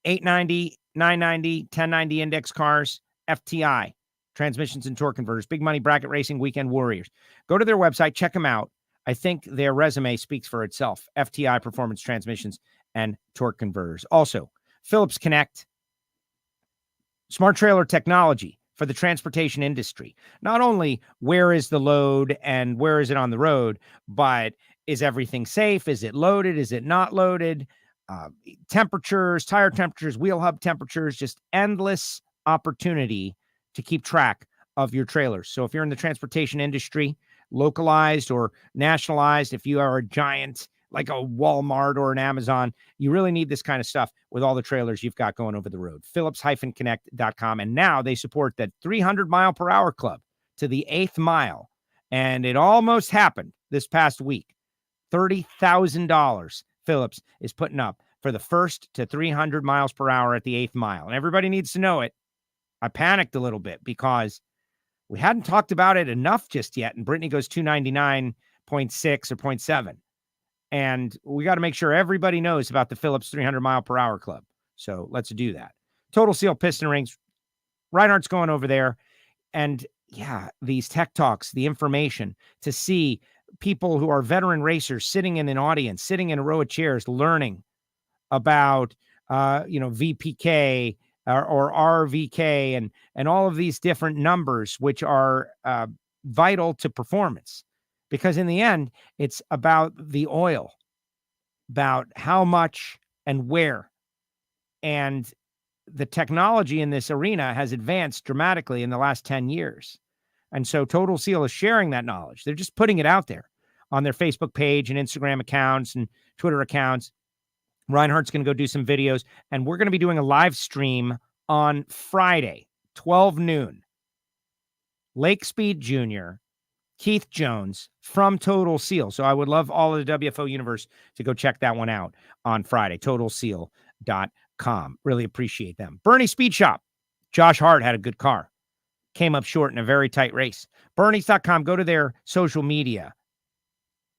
890, 990, 1090 index cars, FTI, Transmissions and Torque Converters, big money bracket racing weekend warriors. Go to their website, check them out. I think their resume speaks for itself. FTI Performance Transmissions and Torque Converters. Also, Phillips Connect, smart trailer technology for the transportation industry. Not only where is the load and where is it on the road, but is everything safe? Is it loaded? Is it not loaded? Temperatures, tire temperatures, wheel hub temperatures, just endless opportunity to keep track of your trailers. So if you're in the transportation industry, localized or nationalized, if you are a giant like a Walmart or an Amazon, you really need this kind of stuff with all the trailers you've got going over the road. Phillips-Connect.com. And now they support that 300 mile per hour club to the 8th mile. And it almost happened this past week. $30,000 Phillips is putting up for the first to 300 miles per hour at the 8th mile. And everybody needs to know it. I panicked a little bit because we hadn't talked about it enough just yet. And Brittany goes 299.6 or 0.7. And we got to make sure everybody knows about the Phillips 300 mile per hour club. So let's do that. Total Seal piston rings. Reinhardt's going over there. And yeah, these tech talks, the information to see people who are veteran racers sitting in an audience, sitting in a row of chairs, learning about, VPK or RVK and all of these different numbers, which are vital to performance. Because in the end, it's about the oil, about how much and where. And the technology in this arena has advanced dramatically in the last 10 years. And so Total Seal is sharing that knowledge. They're just putting it out there on their Facebook page and Instagram accounts and Twitter accounts. Reinhardt's going to go do some videos. And we're going to be doing a live stream on Friday, 12 noon. Lake Speed Jr., Keith Jones from Total Seal. So I would love all of the WFO universe to go check that one out on Friday, totalseal.com. Really appreciate them. Bernie Speed Shop. Josh Hart had a good car. Came up short in a very tight race. Bernie's.com. Go to their social media.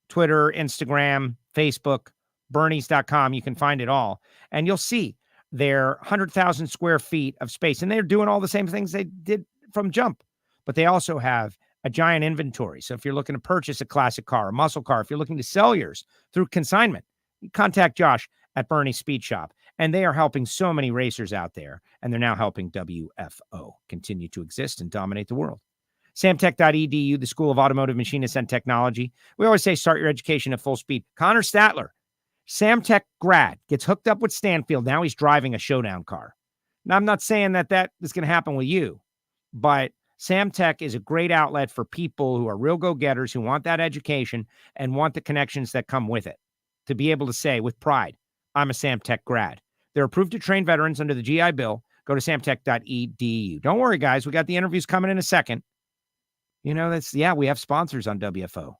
Twitter, Instagram, Facebook, Bernie's.com. You can find it all. And you'll see their 100,000 square feet of space. And they're doing all the same things they did from jump. But they also have a giant inventory. So if you're looking to purchase a classic car, a muscle car, if you're looking to sell yours through consignment, contact Josh at Bernie's Speed Shop. And they are helping so many racers out there. And they're now helping WFO continue to exist and dominate the world. Samtech.edu, the School of Automotive Machinists and Technology. We always say start your education at full speed. Connor Statler, Samtech grad, gets hooked up with Stanfield. Now he's driving a showdown car. Now, I'm not saying that is going to happen with you, but Samtech is a great outlet for people who are real go-getters, who want that education and want the connections that come with it. To be able to say with pride, I'm a Samtech grad. They're approved to train veterans under the GI Bill Go to samtech.edu. Don't worry, guys. We got the interviews coming in a second. We have sponsors on WFO.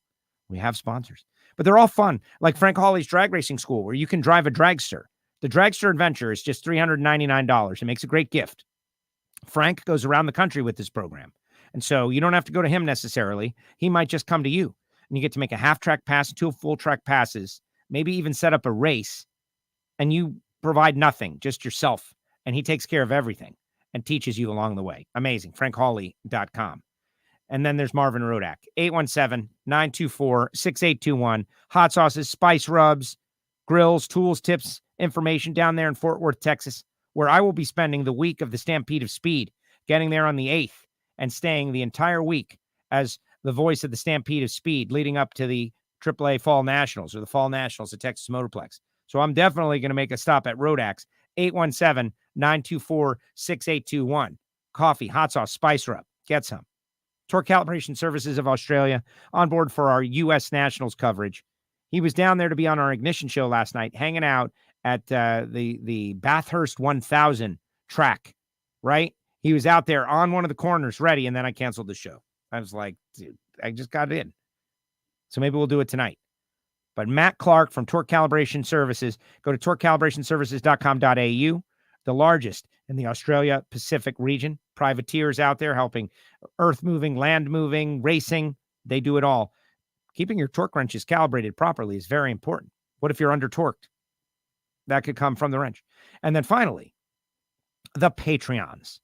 We have sponsors. But they're all fun. Like Frank Hawley's drag racing school, where you can drive a dragster. The Dragster Adventure is just $399. It makes a great gift. Frank goes around the country with this program. And so you don't have to go to him necessarily. He might just come to you. And you get to make a half-track pass, 2 full-track passes, maybe even set up a race. And you provide nothing, just yourself. And he takes care of everything and teaches you along the way. Amazing. FrankHawley.com. And then there's Marvin Rodak, 817-924-6821. Hot sauces, spice rubs, grills, tools, tips, information down there in Fort Worth, Texas, where I will be spending the week of the Stampede of Speed, getting there on the 8th and staying the entire week as the voice of the Stampede of Speed leading up to the AAA Fall Nationals or the Fall Nationals at Texas Motorplex. So I'm definitely going to make a stop at Rodak's, 817-924-6821. Coffee, hot sauce, spice rub. Get some. Torque Calibration Services of Australia on board for our U.S. Nationals coverage. He was down there to be on our ignition show last night, hanging out at the Bathurst 1000 track, right? He was out there on one of the corners ready, and then I canceled the show. I was like, dude, I just got in. So maybe we'll do it tonight. But Matt Clark from Torque Calibration Services, go to torquecalibrationservices.com.au, the largest in the Australia Pacific region. Privateers out there helping earth moving, land moving, racing. They do it all. Keeping your torque wrenches calibrated properly is very important. What if you're under torqued? That could come from the wrench. And then finally, the Patreons.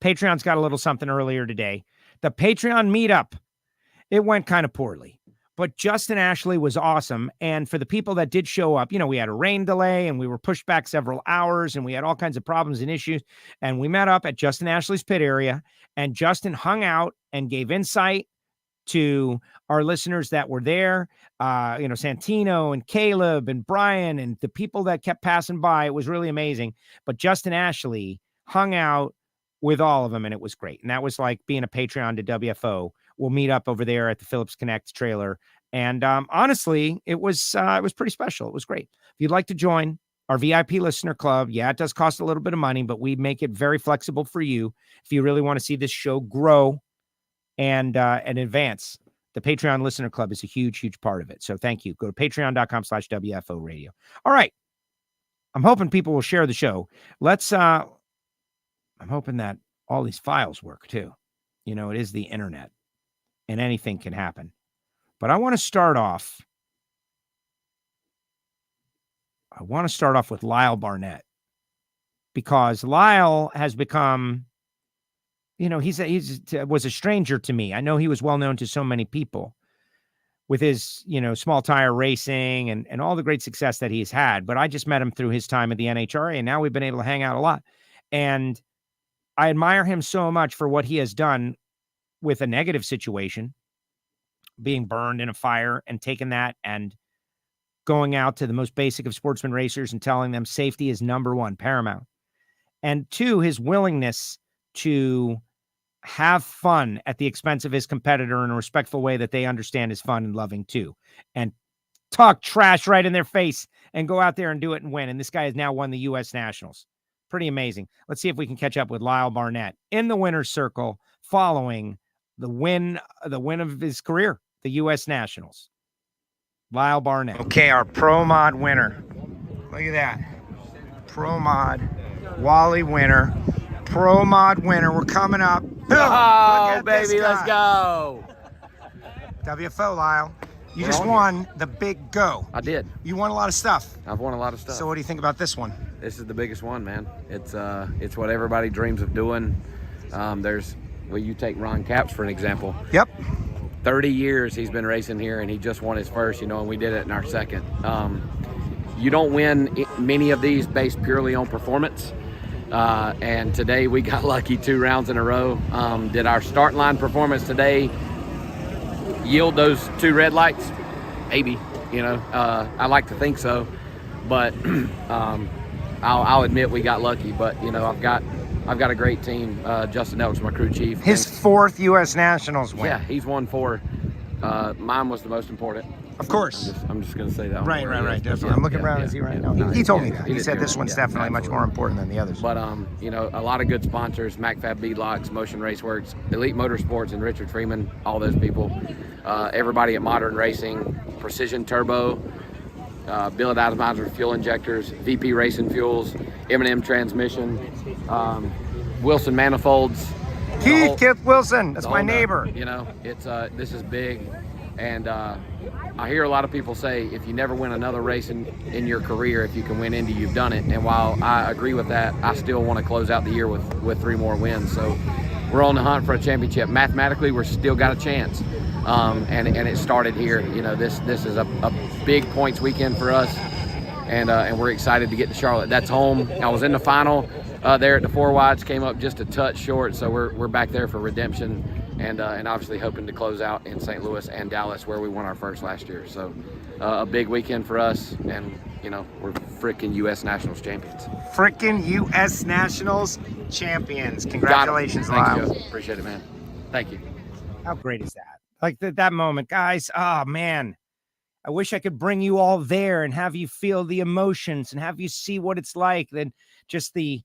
Patreon's got a little something earlier today. The Patreon meetup. It went kind of poorly. But Justin Ashley was awesome. And for the people that did show up, we had a rain delay and we were pushed back several hours and we had all kinds of problems and issues. And we met up at Justin Ashley's pit area and Justin hung out and gave insight to our listeners that were there, Santino and Caleb and Brian and the people that kept passing by. It was really amazing. But Justin Ashley hung out with all of them and it was great. And that was like being a Patreon to WFO. We'll meet up over there at the Phillips Connect trailer. And honestly, it was pretty special. It was great. If you'd like to join our VIP listener club, yeah, it does cost a little bit of money, but we make it very flexible for you. If you really want to see this show grow and advance, the Patreon listener club is a huge, huge part of it. So thank you. Go to patreon.com/WFO radio. All right. I'm hoping people will share the show. I'm hoping that all these files work too. It is the internet. And anything can happen. But I want to start off with Lyle Barnett. Because Lyle has become, he was a stranger to me. I know he was well known to so many people with his, small tire racing and all the great success that he's had. But I just met him through his time at the NHRA, and now we've been able to hang out a lot. And I admire him so much for what he has done with a negative situation, being burned in a fire and taking that and going out to the most basic of sportsman racers and telling them safety is number one, paramount. And two, his willingness to have fun at the expense of his competitor in a respectful way that they understand is fun and loving too. And talk trash right in their face and go out there and do it and win. And this guy has now won the U.S. Nationals. Pretty amazing. Let's see if we can catch up with Lyle Barnett in the winner's circle following the win of his career, the U.S. Nationals. Lyle Barnett. Okay, our Pro Mod winner. Look at that. Pro Mod Wally winner. Pro Mod winner. We're coming up. Oh, baby, let's go. WFO, Lyle. You just won the big go. I did. You won a lot of stuff. I've won a lot of stuff. So what do you think about this one? This is the biggest one, man. It's what everybody dreams of doing. You take Ron Capps for an example. Yep. 30 years he's been racing here, and he just won his first, and we did it in our second. You don't win many of these based purely on performance. And today we got lucky 2 rounds in a row. Did our start line performance today yield those 2 red lights? Maybe, I like to think so. But I'll admit we got lucky. But, I've got a great team. Justin Elk's my crew chief. His 4th U.S. Nationals win. Yeah, he's won 4. Mine was the most important. Of course. I'm just going to say that. Right. Definitely. I'm looking around and see right now. He told me that. He said this one's definitely much more important than the others. But, a lot of good sponsors, MacFab Beadlocks, Motion Raceworks, Elite Motorsports, and Richard Freeman, all those people. Everybody at Modern Racing, Precision Turbo, Billet Atomizer Fuel Injectors, VP Racing Fuels, M&M Transmission, Wilson Manifolds. Keith Wilson, that's my neighbor. It's this is big. And I hear a lot of people say, if you never win another race in your career, if you can win Indy, you've done it. And while I agree with that, I still want to close out the year with 3 more wins. So we're on the hunt for a championship. Mathematically, we're still got a chance. And it started here. This is a big points weekend for us. And we're excited to get to Charlotte. That's home. I was in the final there at the 4 wides, came up just a touch short. So we're back there for redemption. And obviously hoping to close out in St. Louis and Dallas, where we won our first last year. So a big weekend for us, and we're frickin' U.S. Nationals champions. Frickin' U.S. Nationals champions! Congratulations, Lyle. Thanks, Joe. Appreciate it, man. Thank you. How great is that? Like that moment, guys. Oh man, I wish I could bring you all there and have you feel the emotions and have you see what it's like. Then just the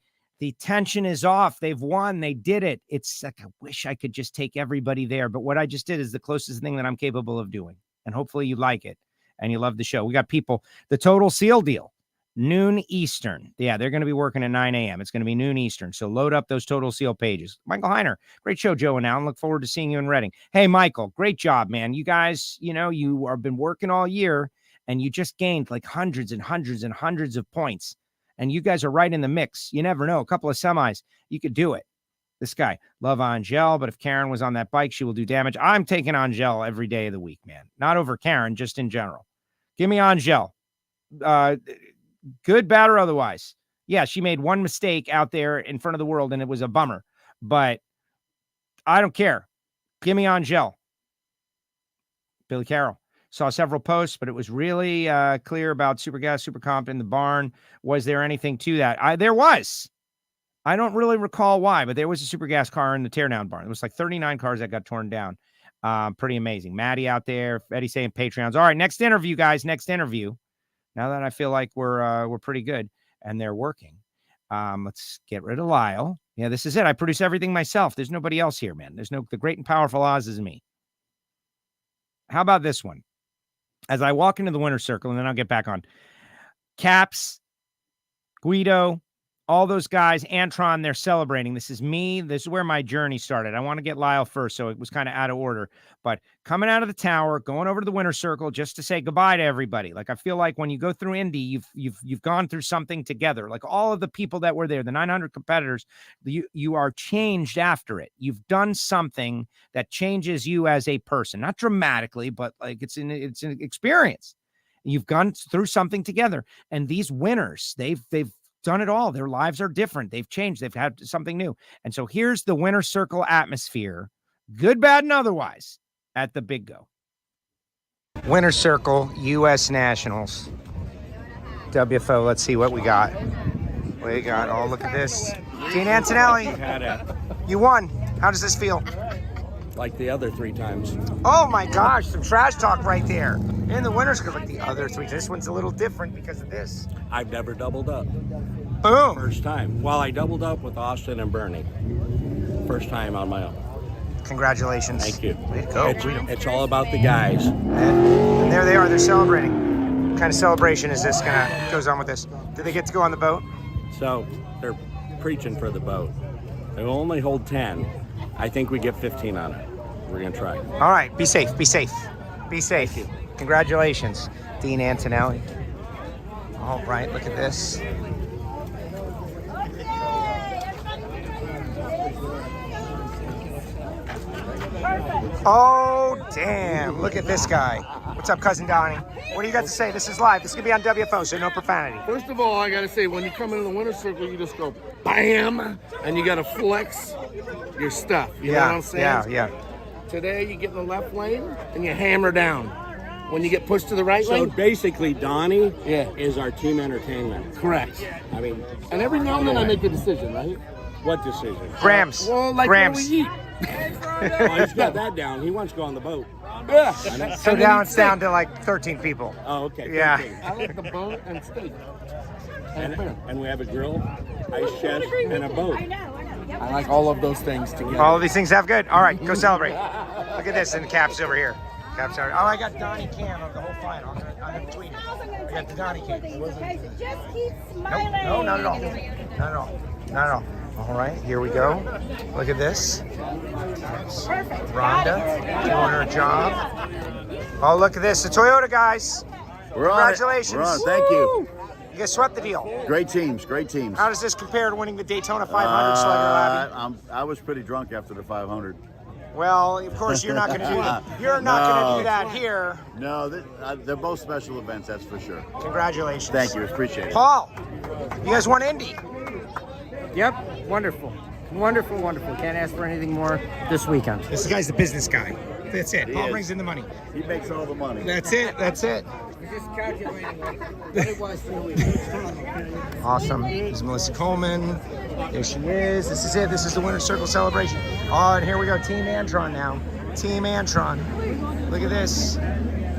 tension is off. They've won. They did it. It's like, I wish I could just take everybody there. But what I just did is the closest thing that I'm capable of doing. And hopefully you like it and you love the show. We got people, the Total Seal deal, noon Eastern. Yeah, they're going to be working at 9 a.m. It's going to be noon Eastern. So load up those Total Seal pages. Michael Heiner, great show, Joe and Alan. Look forward to seeing you in Reading. Hey, Michael, great job, man. You guys, you have been working all year and you just gained like hundreds and hundreds and hundreds of points. And you guys are right in the mix. You never know. A couple of semis, you could do it. This guy, love Angel, but if Karen was on that bike, she will do damage. I'm taking Angel every day of the week, man. Not over Karen, just in general. Give me Angel. Good, bad, or otherwise. Yeah, she made one mistake out there in front of the world, and it was a bummer. But I don't care. Give me Angel. Billy Carroll. Saw several posts, but it was really clear about Super Gas, Super Comp in the barn. Was there anything to that? There was. I don't really recall why, but there was a Super Gas car in the teardown barn. It was like 39 cars that got torn down. Pretty amazing. Maddie out there. Eddie saying Patreons. All right, next interview, guys. Next interview. Now that I feel like we're pretty good and they're working. Let's get rid of Lyle. Yeah, this is it. I produce everything myself. There's nobody else here, man. The great and powerful Oz is me. How about this one? As I walk into the winner's circle, and then I'll get back on. Caps, Guido, all those guys, Antron, they're celebrating. This is me. This is where my journey started. I want to get Lyle first, so it was kind of out of order. But coming out of the tower, going over to the winner's circle just to say goodbye to everybody. Like, I feel like when you go through Indy, you've gone through something together. Like all of the people that were there, the 900 competitors, you are changed after it. You've done something that changes you as a person, not dramatically, but like it's an experience. You've gone through something together, and these winners, they've done it all. Their lives are different. They've changed. They've had something new. And so here's the winner's circle atmosphere, good, bad, and otherwise, at the Big Go. Winner's circle, U.S. Nationals. WFO, let's see what we got. Oh, look at this. Dean Antonelli, you won. How does this feel? Like the other 3 times. Oh my gosh, some trash talk right there. In the winner's circle, like the other 3. This one's a little different because of this. I've never doubled up. Boom. First time. Well, I doubled up with Austin and Bernie. First time on my own. Congratulations. Thank you. Way to go. It's all about the guys. And there they are. They're celebrating. What kind of celebration is this goes on with this? Do they get to go on the boat? So they're preaching for the boat. They will only hold 10. I think we get 15 on it. We're going to try. All right. Be safe. Be safe. Be safe. Thank you. Congratulations, Dean Antonelli. All right. Look at this. Oh, damn. Look at this guy. What's up, Cousin Donnie? What do you got to say? This is live. This is going to be on WFO, so no profanity. First of all, I got to say, when you come into the winner's circle, you just go BAM! And you got to flex your stuff. You know what I'm saying? Yeah. Today, you get in the left lane, and you hammer down. When you get pushed to the right So lane. basically, Donnie is our team entertainment. Correct. I mean, And every now and then, I make a decision, right? what decision? Grams. Well, like Grams. what we eat. Oh, he's got that down. He wants to go on the boat. So now it's down to like 13 people. Oh, okay. Yeah. I like the boat and steak. And we have a grill, ice chest, and a boat. I like all of those things together. All of these things have good. All right, go celebrate. Look at this, and the cap's over here. Cap's over. Oh, I got Donnie Cam of the whole fight. I'm gonna tweet it. I got the Donnie Cam. Just keep smiling. No, not at all. Not at all. Not at all. All right, here we go. Look at this. Rhonda doing her job. Oh, look at this. The Toyota guys. We're Congratulations. On it. We're on it. Thank you. You guys swept the deal. Great teams. Great teams. How does this compare to winning the Daytona 500 Slugger Labby? I was pretty drunk after the 500. Well, of course, you're not going to do that. You're not going to do that here. No, they're both special events, that's for sure. Congratulations. Thank you. Appreciate it. Paul, you guys won Indy. Yep, wonderful. Wonderful, wonderful. Can't ask for anything more this weekend. This guy's the business guy. That's it. Paul brings in the money. He makes all the money. That's it. That's it. We're just calculating what it was for the weekend. Awesome. This is Melissa Coleman. There she is. This is it. This is the Winner's Circle celebration. Oh, and here we go. Team Antron now. Team Antron. Look at this.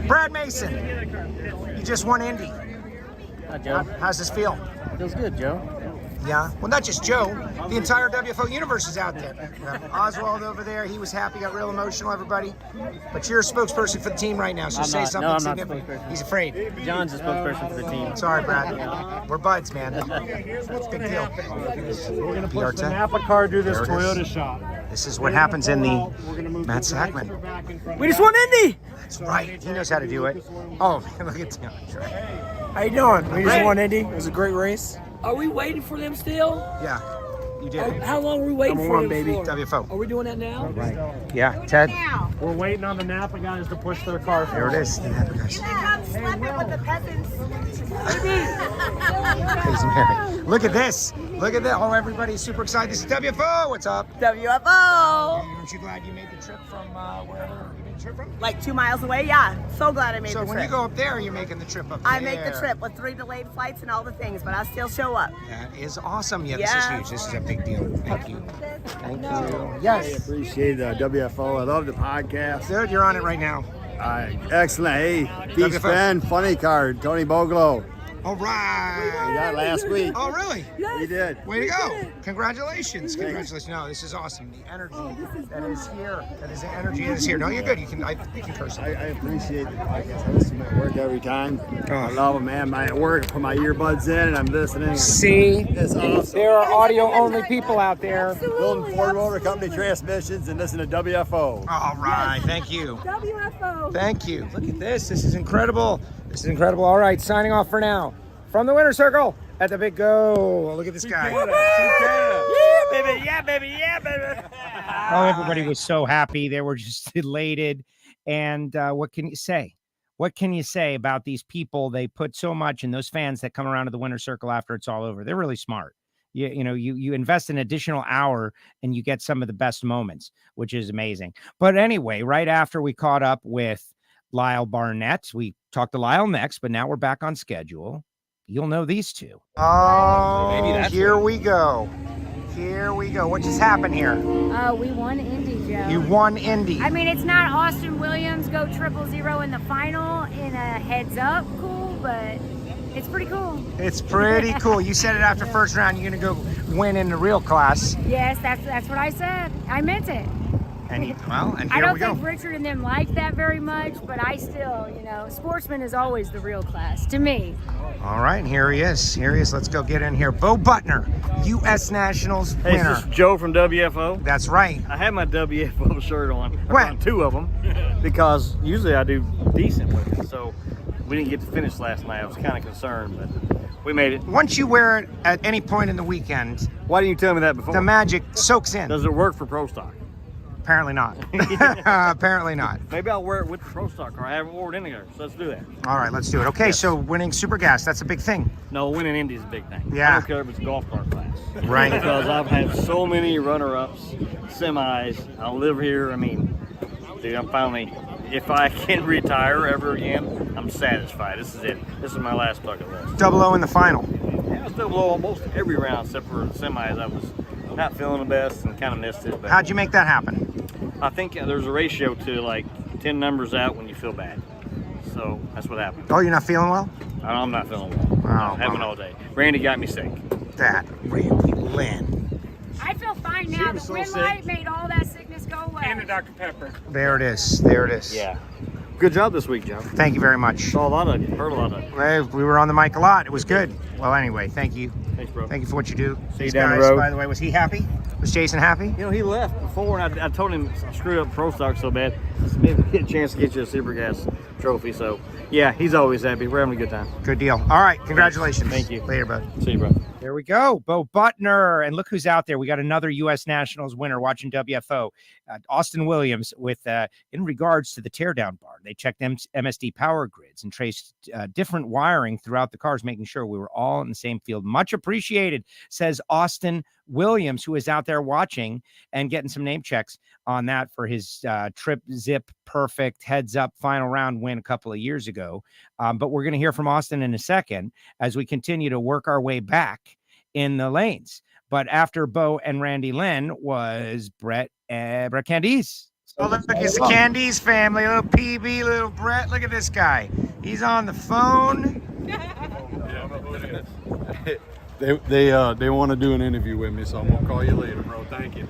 Brad Mason. You just won Indy. Hi, Joe. How's this feel? Feels good, Joe. Yeah. Well, not just Joe. The entire WFO universe is out there. Oswald over there. He was happy. Got real emotional, everybody. But you're a spokesperson for the team right now, so say something significant. He's afraid. John's a spokesperson for the team. Sorry, Brad. We're buds, man. It's a big deal. We're going to push the Napa car, do this Toyota shot. This is what happens in the Matt Sackman. We just won Indy! That's right. He knows how to do it. Oh, man, look at DeAndre. How you doing? We just won Indy. It was a great race. Are we waiting for them still? Yeah, you did. How long are we waiting Number for one, them baby. for? WFO. Are we doing that now? Right. Yeah, Ted. We're waiting on the Napa guys to push their car There it is. The Napa guys. Come slap it with the peasants. Crazy Mary. Look at this. Look at that. Oh, everybody's super excited. This is WFO. What's up? WFO. Aren't you glad you made the trip from wherever you made the trip from? Like 2 miles away, yeah. So glad I made the trip. So when you go up there, you're making the trip up there. I make the trip with 3 delayed flights and all the things, but I still show up. That is awesome. Yeah, this Yeah. is huge. This is a big deal. Thank you. Thank you. Yes. I appreciate WFO. I love the podcast. Dude, you're on it right now. Excellent. Hey, Keith WFO. Spen, funny card, Tony Bogolo. All right. We got last week. Oh, really? We did. Way to go. Congratulations. Congratulations. No, this is awesome. The energy that is here. That is the energy that is here. No, you're good. You can curse. I appreciate the podcast. I listen to my work every time. I love it, man. My at work, I put my earbuds in and I'm listening. See? It's awesome. There are audio-only people out there. Building Ford Motor Company transmissions and listen to WFO. All right. Thank you. WFO. Thank you. Look at this. This is incredible. This is incredible. All right. Signing off for now. From the Winner's Circle at the Big Go. Oh, look at this guy. Yeah, baby. Yeah, baby. Yeah, baby. Oh, everybody was so happy. They were just elated. And what can you say? What can you say about these people? They put so much in those fans that come around to the Winner's Circle after it's all over. They're really smart. You invest an additional hour and you get some of the best moments, which is amazing. But anyway, right after we caught up with Lyle Barnett, we talked to Lyle next, but now we're back on schedule. You'll know these two. Oh, here we go. Here we go. What just happened here? We won Indy, Joe. You won Indy. I mean, it's not Austin Williams go 000 in the final in a heads up cool, but it's pretty cool. It's pretty cool. You said it after first round. You're going to go win in the real class. Yes, that's what I said. I meant it. And here I don't we go. think Richard and them like that very much, but I still, sportsman is always the real class to me. All right, and here he is. Here he is. Let's go get in here. Bo Butner, U.S. Nationals winner. This is Joe from WFO. That's right. I have my WFO shirt on. I When? brought 2 of them because usually I do decent with it. So we didn't get to finish last night. I was kind of concerned, but we made it. Once you wear it at any point in the weekend, Why didn't you tell me that before? the magic soaks in. Does it work for Pro Stock? Apparently not. Apparently not. Maybe I'll wear it with the Pro Stock car. I haven't worn it in there, so let's do that. All right, let's do it. Okay, so winning Super Gas, that's a big thing. No, winning Indy is a big thing. Yeah. I don't care if it's a golf cart class. Right. Because I've had so many runner-ups, semis. I'll live here. I mean, dude, I'm finally, if I can retire ever again, I'm satisfied. This is it. This is my last bucket list. 0-0 in the final. Yeah, I was double O almost every round except for semis. I was not feeling the best and kind of missed it. But How'd you make that happen? I think there's a ratio to like 10 numbers out when you feel bad. So that's what happened. Oh, you're not feeling well? I'm not feeling well. Wow. Having all day. Randy got me sick. That Randy Lynn. I feel fine now. The wind light made all that sickness go away. And a Dr. Pepper. There it is. There it is. Yeah. Good job this week, Joe. Thank you very much. Saw a lot of you. Heard a lot of you. Well, we were on the mic a lot. It was good. Well, anyway, thank you. Thanks, bro. Thank you for what you do. See you These down the guys, road. by the way, was he happy? Was Jason happy? You know, he left before, and I told him I screwed up Pro Stock so bad. Maybe we get a chance to get you a Super Gas trophy. So, yeah, he's always happy. We're having a good time. Good deal. All right, congratulations. Thank you. Later, bud. See you, bro. There we go. Bo Butner. And look who's out there. We got another U.S. Nationals winner watching WFO. Austin Williams with, in regards to the teardown bar, they checked MSD power grids and traced different wiring throughout the cars, making sure we were all in the same field. Much appreciated, says Austin Williams, who is out there watching and getting some name checks on that for his trip zip perfect heads up final round win a couple of years ago. But we're going to hear from Austin in a second as we continue to work our way back in the lanes. But after Bo and Randy Lynn was Brett Candies. Oh, look, it's the Candies family. Little PB, little Brett. Look at this guy. He's on the phone. They want to do an interview with me, so I'm gonna call you later, bro. Thank you.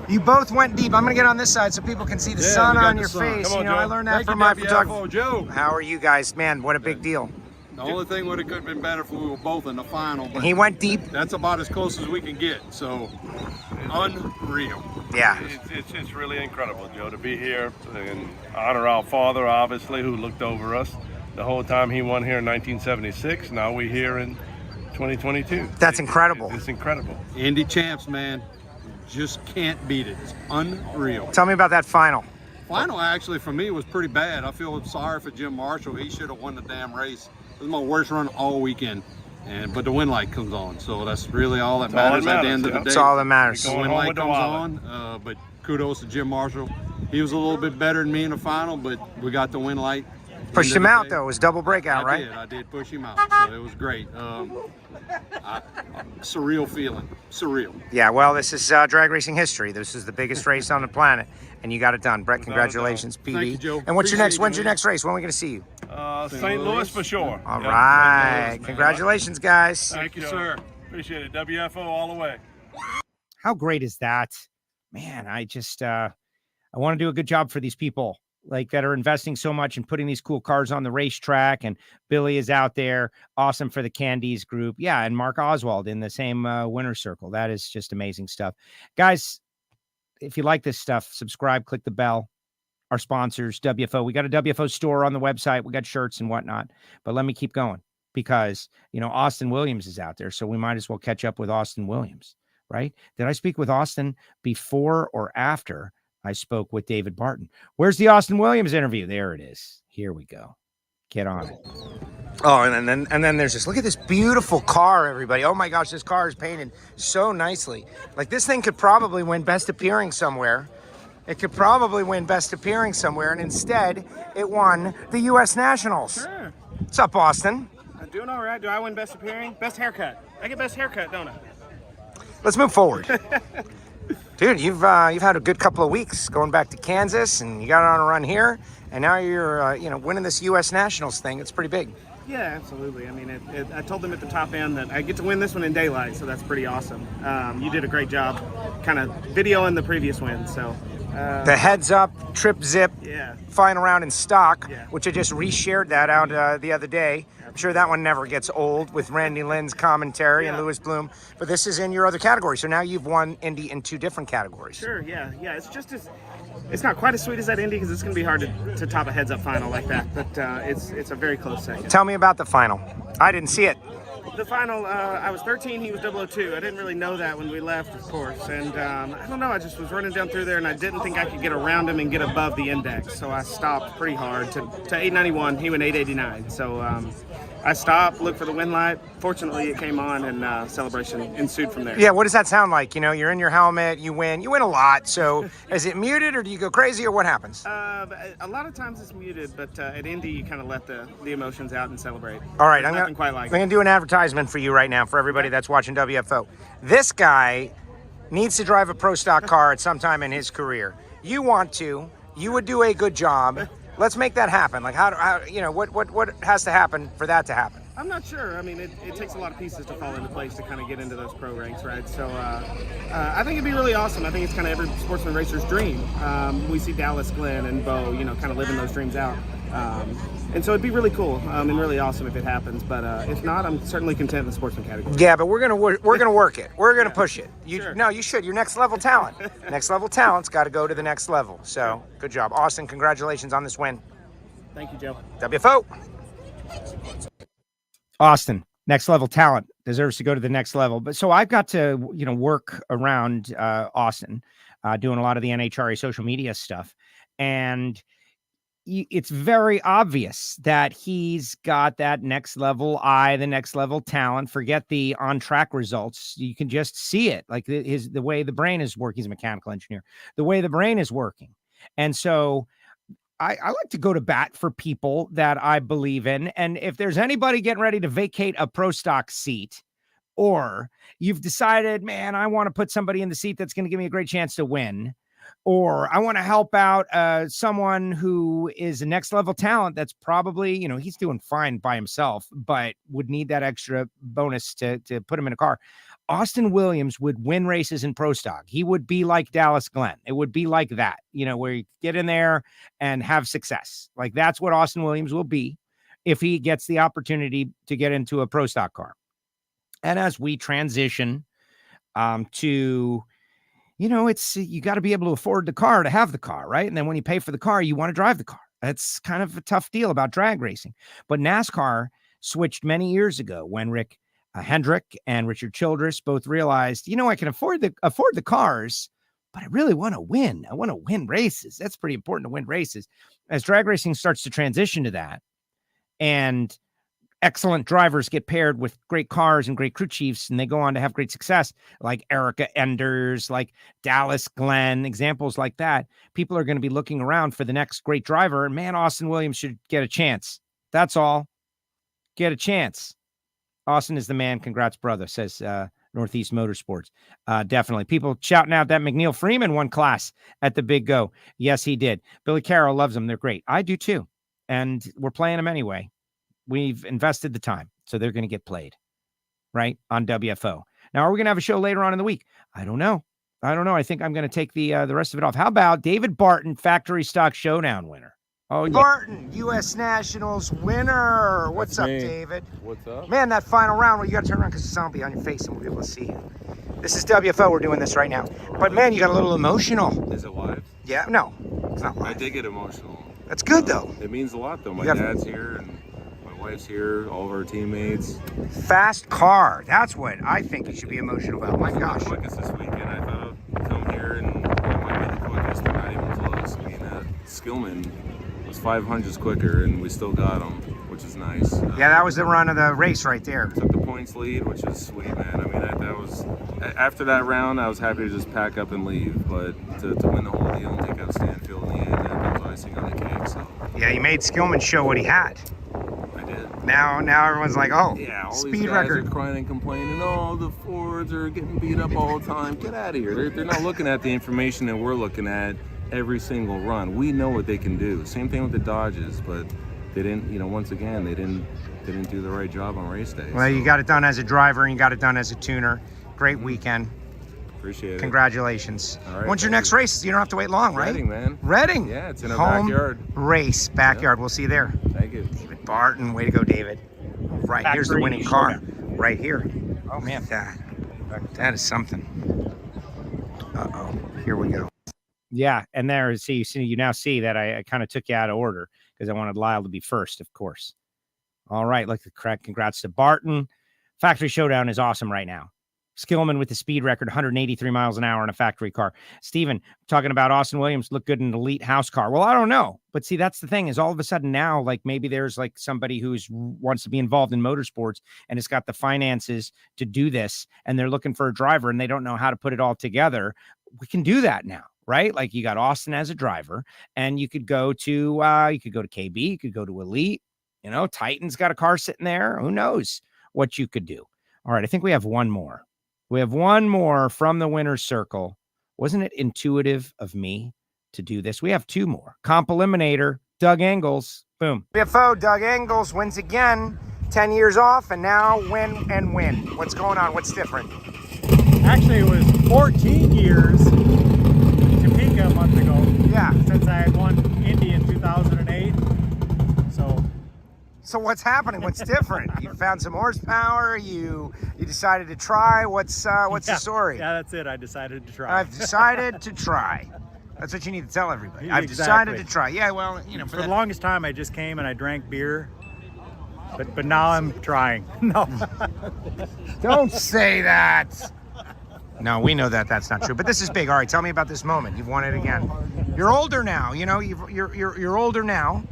You both went deep. I'm gonna get on this side so people can see the sun on your face. On, you know, Joe. I learned that Thank from you, my WFO photographer. Joe. How are you guys, man? What a big deal. The only thing would have could have been better if we were both in the final. But he went deep. That's about as close as we can get. So unreal. Yeah. It's really incredible, Joe, to be here and honor our father, obviously, who looked over us the whole time he won here in 1976. Now we're here in 2022. That's incredible. It's incredible. Indy champs, man. Just can't beat it. It's unreal. Tell me about that final. Final, actually, for me, was pretty bad. I feel sorry for Jim Marshall. He should have won the damn race. It was my worst run all weekend. But the wind light comes on, so that's really all that matters at the end of the day. That's all that matters. The wind light comes on, but kudos to Jim Marshall. He was a little bit better than me in the final, but we got the wind light. Pushed him out, though. It was double breakout, right? I did push him out, so it was great. Surreal feeling. Surreal. Yeah, well, this is drag racing history. This is the biggest race on the planet, and you got it done. Brett, congratulations, PB. Thank you, Joe. And when's your next race? When are we going to see you? St. Louis for sure. All right. Congratulations, guys. Thank you, sir. Appreciate it. WFO all the way. How great is that? Man, I just, I want to do a good job for these people like that are investing so much and putting these cool cars on the racetrack. And Billy is out there. Awesome for the Candies group. Yeah. And Mark Oswald in the same winner's circle. That is just amazing stuff. Guys, if you like this stuff, subscribe, click the bell. Our sponsors, WFO. We got a WFO store on the website. We got shirts and whatnot. But let me keep going because, you know, Austin Williams is out there. So we might as well catch up with Austin Williams, right? Did I speak with Austin before or after I spoke with David Barton? Where's the Austin Williams interview? There it is. Here we go. Get on it. Oh, and then there's this. Look at this beautiful car, everybody. Oh my gosh, this car is painted so nicely. Like this thing could probably win Best Appearing somewhere. It could probably win Best Appearing somewhere, and instead, it won the U.S. Nationals. Sure. What's up, Austin? I'm doing all right. Do I win Best Appearing? Best haircut. I get Best haircut, don't I? Let's move forward. Dude, you've had a good couple of weeks going back to Kansas, and you got on a run here, and now you're winning this U.S. Nationals thing. It's pretty big. Yeah, absolutely. I mean, I told them at the top end that I get to win this one in daylight, so that's pretty awesome. You did a great job kind of videoing the previous win, so. The heads up, trip zip, yeah. Final round in stock, yeah. Which I just reshared that out the other day. I'm sure that one never gets old with Randy Lynn's commentary and Lewis Bloom. But this is in your other category, so now you've won Indy in two different categories. Sure, yeah. It's not quite as sweet as that Indy because it's going to be hard to top a heads up final like that. But it's a very close second. Tell me about the final. I didn't see it. The final, I was 13, he was 002. I didn't really know that when we left, of course. And I don't know, I just was running down through there and I didn't think I could get around him and get above the index. So I stopped pretty hard to 891. He went 889. So I stopped, looked for the wind light. Fortunately, it came on and celebration ensued from there. Yeah, what does that sound like? You know, you're in your helmet, you win a lot. So is it muted or do you go crazy or what happens? A lot of times it's muted, but at Indy, you kind of let the emotions out and celebrate. All right, I'm going like to do an advertisement for you right now for everybody that's watching WFO. This guy needs to drive a pro stock car at some time in his career. You want to, You would do a good job. Let's make that happen. Like how what has to happen for that to happen? I'm not sure. I mean, it takes a lot of pieces to fall into place to kind of get into those pro ranks, right? So I think it'd be really awesome. I think it's kind of every sportsman racer's dream. We see Dallas, Glenn, and Bo, kind of living those dreams out. And so it'd be really cool and really awesome if it happens. But if not, I'm certainly content in the sportsman category. Yeah, but we're gonna work it. We're gonna push it. You should. You're next level talent. Next level talent's got to go to the next level. So good job, Austin. Congratulations on this win. Thank you, Joe. WFO. Austin, next level talent, deserves to go to the next level. But so I've got to, work around Austin, doing a lot of the NHRA social media stuff. And it's very obvious that he's got that next level eye, the next level talent. Forget the on track results. You can just see it, like the way the brain is working. He's a mechanical engineer, the way the brain is working. And so I like to go to bat for people that I believe in. And if there's anybody getting ready to vacate a pro stock seat, or you've decided, man, I want to put somebody in the seat that's going to give me a great chance to win, or I want to help out someone who is a next level talent that's probably, he's doing fine by himself, but would need that extra bonus to put him in a car. Austin Williams would win races in pro stock. He would be like Dallas Glenn. It would be like that, where you get in there and have success. Like that's what Austin Williams will be if he gets the opportunity to get into a pro stock car. And as we transition to, it's, you got to be able to afford the car to have the car, right? And then when you pay for the car, you want to drive the car. That's kind of a tough deal about drag racing. But NASCAR switched many years ago when Rick Hendrick and Richard Childress both realized, I can afford the cars, but I really want to win. I want to win races. That's pretty important to win races. As drag racing starts to transition to that, and excellent drivers get paired with great cars and great crew chiefs, and they go on to have great success, like Erica Enders, like Dallas Glenn, examples like that. People are going to be looking around for the next great driver, and man, Austin Williams should get a chance. That's all. Get a chance. Austin is the man. Congrats, brother, says Northeast Motorsports. Definitely. People shouting out that McNeil Freeman won class at the Big Go. Yes, he did. Billy Carroll loves them. They're great. I do too. And we're playing them anyway. We've invested the time, so they're going to get played, right, on WFO. Now, are we going to have a show later on in the week? I don't know. I think I'm going to take the rest of it off. How about David Barton, Factory Stock Showdown winner? Oh, yeah. Barton, U.S. Nationals winner. What's up, David? What's up? Man, that final round, well, you got to turn around because the sun will be on your face and we'll be able to see you. This is WFO. We're doing this right now. But, man, you got a little emotional. Is it live? Yeah, no, it's not live. I did get emotional. That's good, though. It means a lot, though. My dad's here and my wife's here, all of our teammates. Fast car. That's what I think you should be emotional about. My gosh. The quickest this weekend. I thought I'd come here and it might be the quickest, but not even close. I mean, Skillman was 500s quicker, and we still got him, which is nice. Yeah, that was the run of the race right there. Took the points lead, which is sweet, man. I mean, that was after that round, I was happy to just pack up and leave, but to win the whole deal and take out Stanfield in the end, that was icing on the cake. So yeah, you made Skillman show what he had. I did. Now everyone's like, oh, yeah, all speed these guys record. Are crying and complaining. Oh, the Fords are getting beat up all the time. Get out of here. They're not looking at the information that we're looking at every single run. We know what they can do. Same thing with the Dodges, but they didn't, once again, they didn't do the right job on race day. Well, you got it done as a driver and you got it done as a tuner. Great weekend. Appreciate it. Congratulations. All right, when's your next race? You don't have to wait long, right? Reading, man. Reading. Yeah, it's in our Home backyard. Race, backyard. Yeah. We'll see you there. Thank you. David Barton. Way to go, David. Right, here's the winning car. Right here. Oh, man. That is something. Uh-oh. Here we go. Yeah, and there, you now see that I kind of took you out of order because I wanted Lyle to be first, of course. All right, congrats to Barton. Factory Showdown is awesome right now. Skillman with the speed record, 183 miles an hour in a factory car. Steven, talking about Austin Williams, look good in an elite house car. Well, I don't know. But see, that's the thing is all of a sudden now, like maybe there's like somebody who wants to be involved in motorsports and has got the finances to do this. And they're looking for a driver and they don't know how to put it all together. We can do that now, right? Like you got Austin as a driver and you could go to KB, you could go to Elite, Titan's got a car sitting there. Who knows what you could do? All right. I think we have one more. We have one more from the winner's circle. Wasn't it intuitive of me to do this. We have 2 more. Comp Eliminator, Doug Engels. Boom. WFO, Doug Engels wins again. 10 years off, and now win and win. What's going on? What's different? Actually, it was 14 years Topeka a month ago. Yeah. Since I had won Indy in 2008. So what's happening? What's different? You found some horsepower. You decided to try. What's the story? Yeah, that's it. I decided to try. I've decided to try. That's what you need to tell everybody. I've decided to try. Yeah, well, for the longest time, I just came and I drank beer. But now I'm trying. No. Don't say that. No, we know that that's not true. But this is big. All right, tell me about this moment. You've won it again. You're older now. You know, you're older now,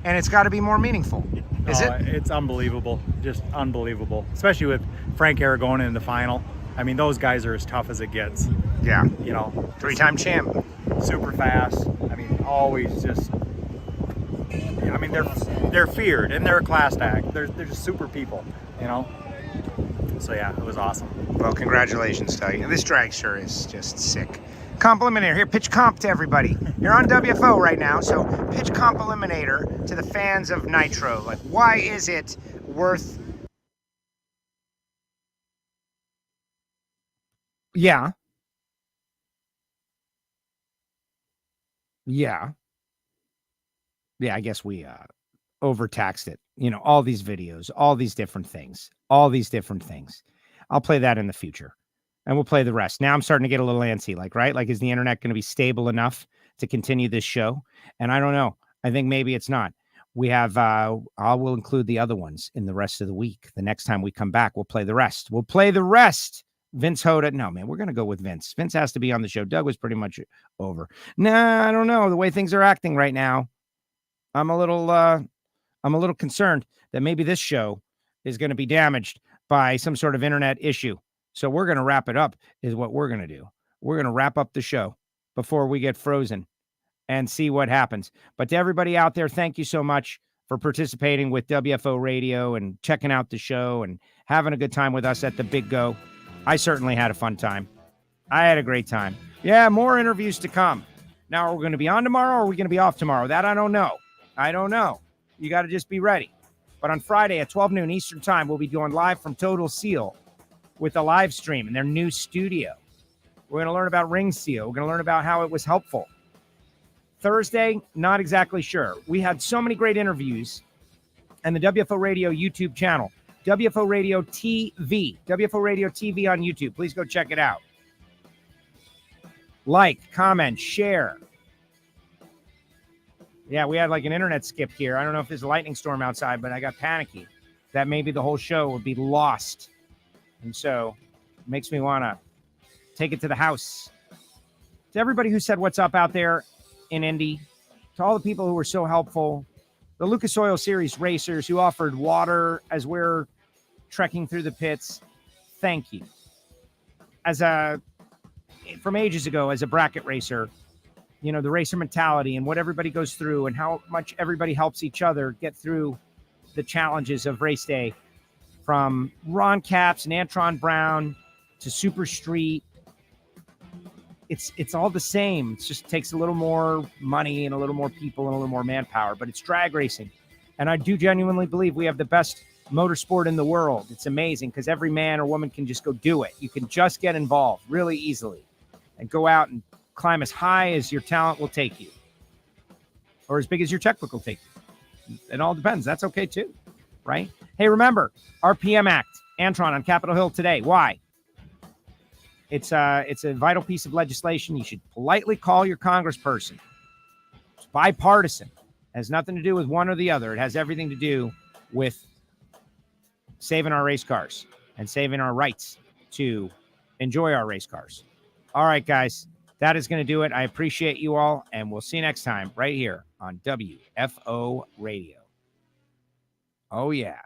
and it's got to be more meaningful. Is it? It's unbelievable. Just unbelievable. Especially with Frank Aragona in the final. I mean, those guys are as tough as it gets. Yeah. You know, 3-time champ. Super fast. I mean, always just. I mean, they're feared and they're a class act. They're just super people, you know. So yeah, it was awesome. Well, congratulations, Doug. This drag sure is just sick. Comp Eliminator. Here, pitch comp to everybody. You're on WFO right now, so pitch Comp Eliminator to the fans of Nitro. Like, why is it worth... Yeah. Yeah. Yeah, I guess we overtaxed it. You know, all these videos, all these different things. I'll play that in the future. And we'll play the rest. Now I'm starting to get a little antsy, like, right? Like, is the internet going to be stable enough to continue this show? And I don't know. I think maybe it's not. We have, I will include the other ones in the rest of the week. The next time we come back, we'll play the rest. Vince Hoda. No, man, we're going to go with Vince. Vince has to be on the show. Doug was pretty much over. Nah, I don't know. The way things are acting right now, I'm a little concerned that maybe this show is going to be damaged by some sort of internet issue. So we're going to wrap it up is what we're going to do. We're going to wrap up the show before we get frozen and see what happens. But to everybody out there, thank you so much for participating with WFO Radio and checking out the show and having a good time with us at the Big Go. I certainly had a fun time. I had a great time. Yeah, more interviews to come. Now, are we going to be on tomorrow or are we going to be off tomorrow? That I don't know. You got to just be ready. But on Friday at 12 noon Eastern time, we'll be going live from Total Seal with a live stream in their new studio. We're going to learn about Ring Seal. We're going to learn about how it was helpful. Thursday, not exactly sure. We had so many great interviews. And the WFO Radio YouTube channel, WFO Radio TV on YouTube. Please go check it out. Like, comment, share. Yeah, we had like an internet skip here. I don't know if there's a lightning storm outside, but I got panicky that maybe the whole show would be lost. And so it makes me want to take it to the house. To everybody who said what's up out there in Indy, to all the people who were so helpful, the Lucas Oil Series racers who offered water as we're trekking through the pits, thank you. From ages ago, as a bracket racer, you know, the racer mentality and what everybody goes through and how much everybody helps each other get through the challenges of race day, from Ron Capps and Antron Brown to Super Street. It's all the same. It just takes a little more money and a little more people and a little more manpower, but it's drag racing. And I do genuinely believe we have the best motorsport in the world. It's amazing because every man or woman can just go do it. You can just get involved really easily and go out and climb as high as your talent will take you, or as big as your checkbook will take you. It all depends. That's okay too, right? Hey, remember, RPM Act, Antron on Capitol Hill today. Why? It's a vital piece of legislation. You should politely call your congressperson. It's bipartisan. It has nothing to do with one or the other. It has everything to do with saving our race cars and saving our rights to enjoy our race cars. All right, guys, that is going to do it. I appreciate you all, and we'll see you next time right here on WFO Radio. Oh, yeah.